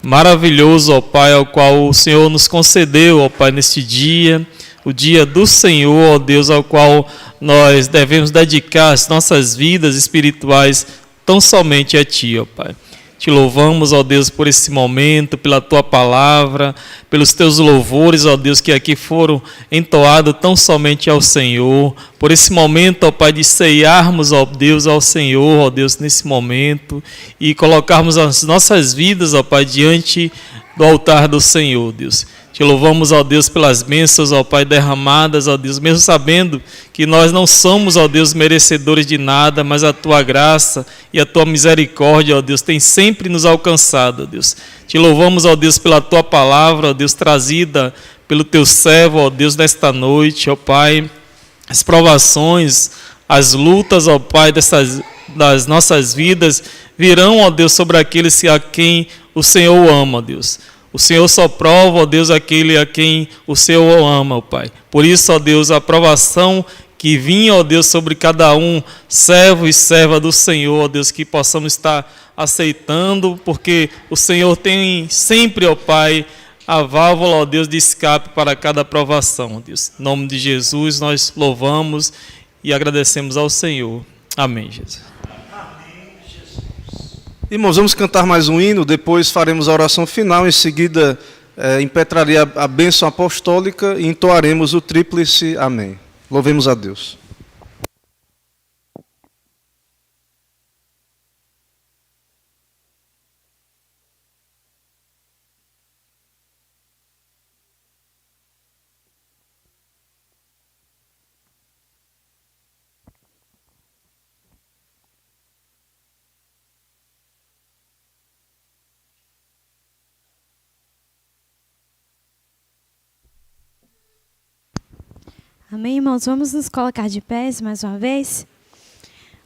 maravilhoso, ó Pai, ao qual o Senhor nos concedeu, ó Pai, neste dia, o dia do Senhor, ó Deus, ao qual nós devemos dedicar as nossas vidas espirituais tão somente a Ti, ó Pai. Te louvamos, ó Deus, por esse momento, pela Tua palavra, pelos Teus louvores, ó Deus, que aqui foram entoados tão somente ao Senhor, por esse momento, ó Pai, de ceiarmos, ó Deus, ao Senhor, ó Deus, nesse momento, e colocarmos as nossas vidas, ó Pai, diante do altar do Senhor, Deus. Te louvamos, ó Deus, pelas bênçãos, ó Pai, derramadas, ó Deus, mesmo sabendo que nós não somos, ó Deus, merecedores de nada, mas a Tua graça e a Tua misericórdia, ó Deus, tem sempre nos alcançado, ó Deus. Te louvamos, ó Deus, pela Tua palavra, ó Deus, trazida pelo Teu servo, ó Deus, nesta noite, ó Pai. As provações, as lutas, ó Pai, das nossas vidas virão, ó Deus, sobre aqueles a quem o Senhor ama, ó Deus. O Senhor só prova, ó Deus, aquele a quem o Senhor ama, ó Pai. Por isso, ó Deus, a provação que vinha, ó Deus, sobre cada um, servo e serva do Senhor, ó Deus, que possamos estar aceitando, porque o Senhor tem sempre, ó Pai, a válvula, ó Deus, de escape para cada provação, ó Deus. Em nome de Jesus, nós louvamos e agradecemos ao Senhor. Amém, Jesus. Irmãos, vamos cantar mais um hino, depois faremos a oração final, em seguida impetraria a bênção apostólica e entoaremos o tríplice amém. Louvemos a Deus. Amém, irmãos? Vamos nos colocar de pés mais uma vez.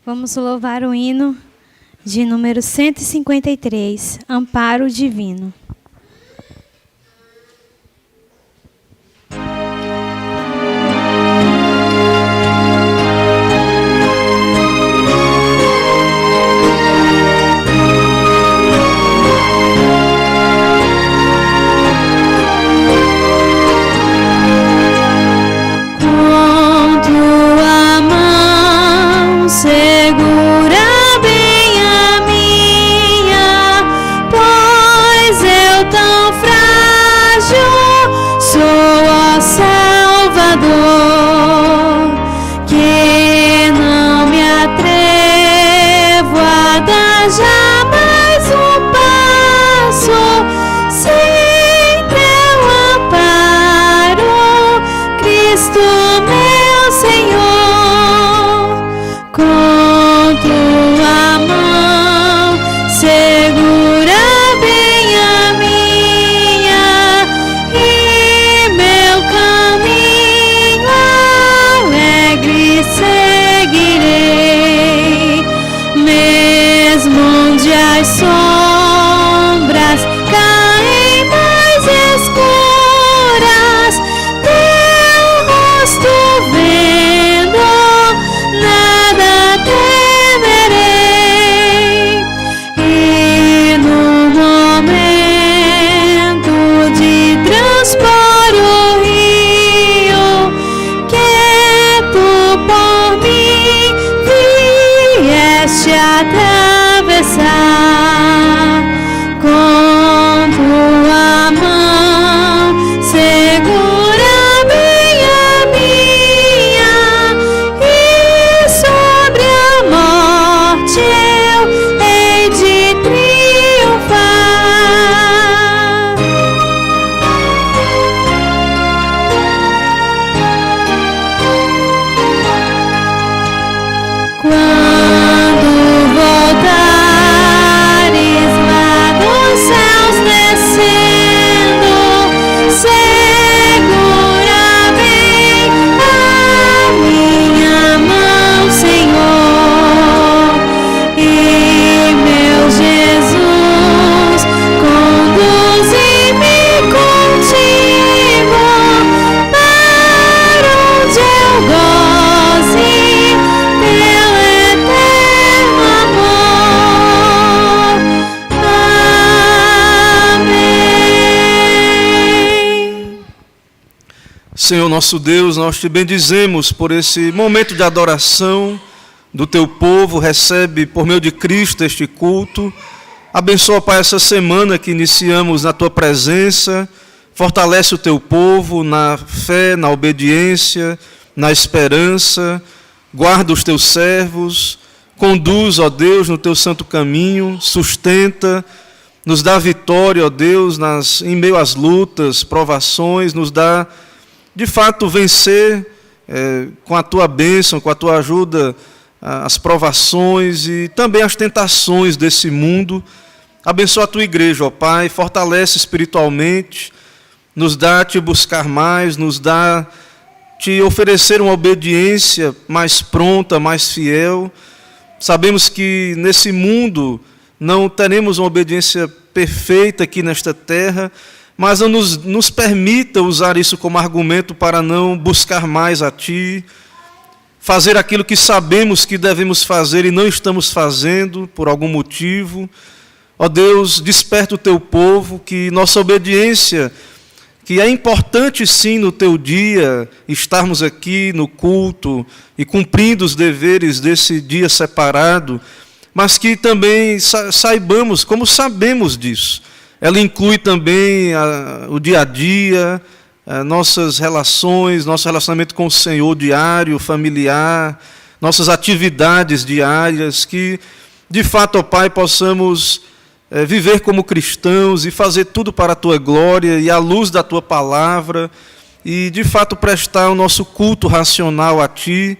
Vamos louvar o hino de número 153, Amparo Divino. Segura bem a minha, pois eu tão frágil sou, ó Salvador, que jamais um passo sem teu amparo, Cristo meu Senhor. Com tua mão segura bem a minha e meu caminho alegre seguirei, mesmo onde as sombras caem mais escuras, teu rosto vendo, nada temerei. E no momento de transpor o rio, que tu por mim vieste atravessar, com tua mão segura bem a minha e sobre a morte eu hei de triunfar. Quando voltares lá dos céus descendo, segura bem a minha mão, Senhor, e meu Jesus, conduze-me contigo para onde eu goze teu eterno amor. Amém. Senhor nosso Deus, nós te bendizemos por esse momento de adoração do teu povo. Recebe por meio de Cristo este culto. Abençoa, Pai, essa semana que iniciamos na tua presença. Fortalece o teu povo na fé, na obediência, na esperança. Guarda os teus servos. Conduz, ó Deus, no teu santo caminho. Sustenta. Nos dá vitória, ó Deus, em meio às lutas, provações. Nos dá, de fato, vencer com a tua bênção, com a tua ajuda, as provações e também as tentações desse mundo. Abençoa a tua igreja, ó Pai, fortalece espiritualmente, nos dá te buscar mais, nos dá te oferecer uma obediência mais pronta, mais fiel. Sabemos que nesse mundo não teremos uma obediência perfeita aqui nesta terra, mas não nos permita usar isso como argumento para não buscar mais a Ti, fazer aquilo que sabemos que devemos fazer e não estamos fazendo por algum motivo. Ó Deus, desperta o Teu povo, que nossa obediência, que é importante sim no Teu dia, estarmos aqui no culto e cumprindo os deveres desse dia separado, mas que também saibamos, como sabemos disso. Ela inclui também o dia a dia, nossas relações, nosso relacionamento com o Senhor diário, familiar, nossas atividades diárias, que de fato, ó Pai, possamos viver como cristãos e fazer tudo para a Tua glória e à luz da Tua palavra, e de fato prestar o nosso culto racional a Ti,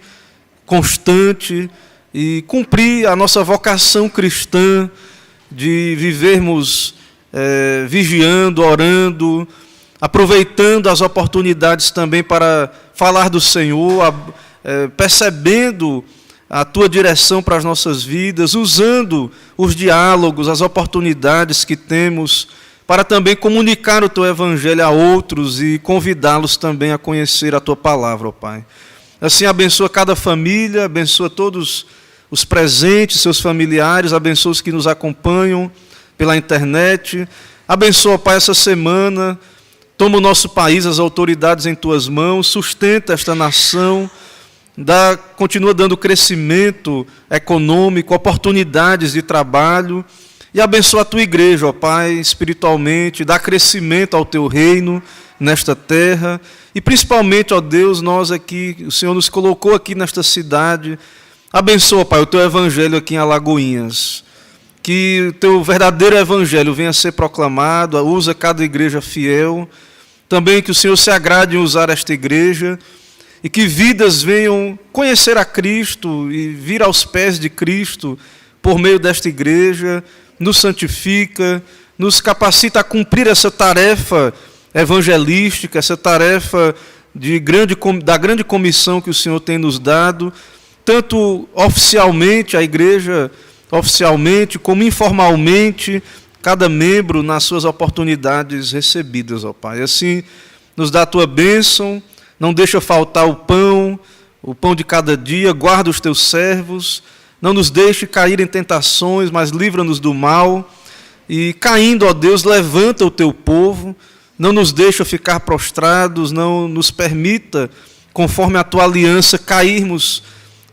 constante, e cumprir a nossa vocação cristã de vivermos vigiando, orando, aproveitando as oportunidades também para falar do Senhor, percebendo a Tua direção para as nossas vidas, usando os diálogos, as oportunidades que temos para também comunicar o Teu Evangelho a outros e convidá-los também a conhecer a Tua palavra, ó Pai. Assim, abençoa cada família, abençoa todos os presentes, seus familiares, abençoa os que nos acompanham pela internet. Abençoa, Pai, essa semana. Toma o nosso país, as autoridades em Tuas mãos, sustenta esta nação, continua dando crescimento econômico, oportunidades de trabalho, e abençoa a Tua igreja, ó Pai, espiritualmente, dá crescimento ao Teu reino nesta terra, e principalmente, ó Deus, nós aqui, o Senhor nos colocou aqui nesta cidade, abençoa, Pai, o Teu Evangelho aqui em Alagoinhas, que o teu verdadeiro evangelho venha a ser proclamado, usa cada igreja fiel. Também que o Senhor se agrade em usar esta igreja e que vidas venham conhecer a Cristo e vir aos pés de Cristo por meio desta igreja, nos santifica, nos capacita a cumprir essa tarefa evangelística, essa tarefa da grande comissão que o Senhor tem nos dado, tanto oficialmente, a igreja oficialmente, como informalmente, cada membro nas suas oportunidades recebidas, ó Pai. Assim, nos dá a tua bênção, não deixa faltar o pão de cada dia, guarda os teus servos, não nos deixe cair em tentações, mas livra-nos do mal. E caindo, ó Deus, levanta o teu povo, não nos deixa ficar prostrados, não nos permita, conforme a tua aliança, cairmos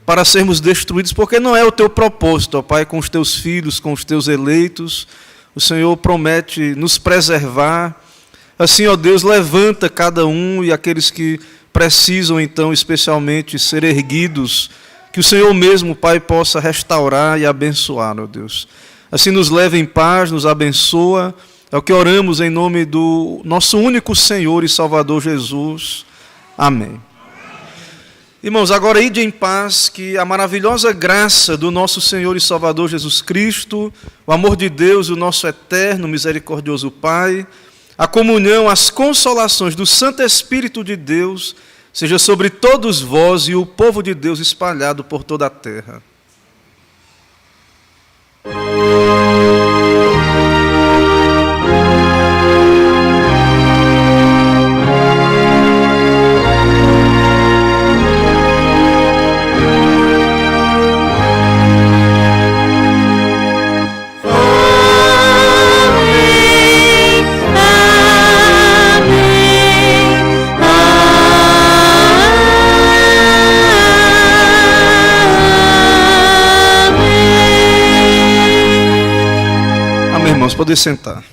para sermos destruídos, porque não é o teu propósito, ó Pai, com os teus filhos, com os teus eleitos. O Senhor promete nos preservar. Assim, ó Deus, levanta cada um e aqueles que precisam, então, especialmente, ser erguidos, que o Senhor mesmo, Pai, possa restaurar e abençoar, ó Deus. Assim nos leva em paz, nos abençoa. É o que oramos em nome do nosso único Senhor e Salvador Jesus. Amém. Irmãos, agora ide em paz, que a maravilhosa graça do nosso Senhor e Salvador Jesus Cristo, o amor de Deus, o nosso eterno, misericordioso Pai, a comunhão, as consolações do Santo Espírito de Deus, seja sobre todos vós e o povo de Deus espalhado por toda a terra. Irmãos, poder sentar.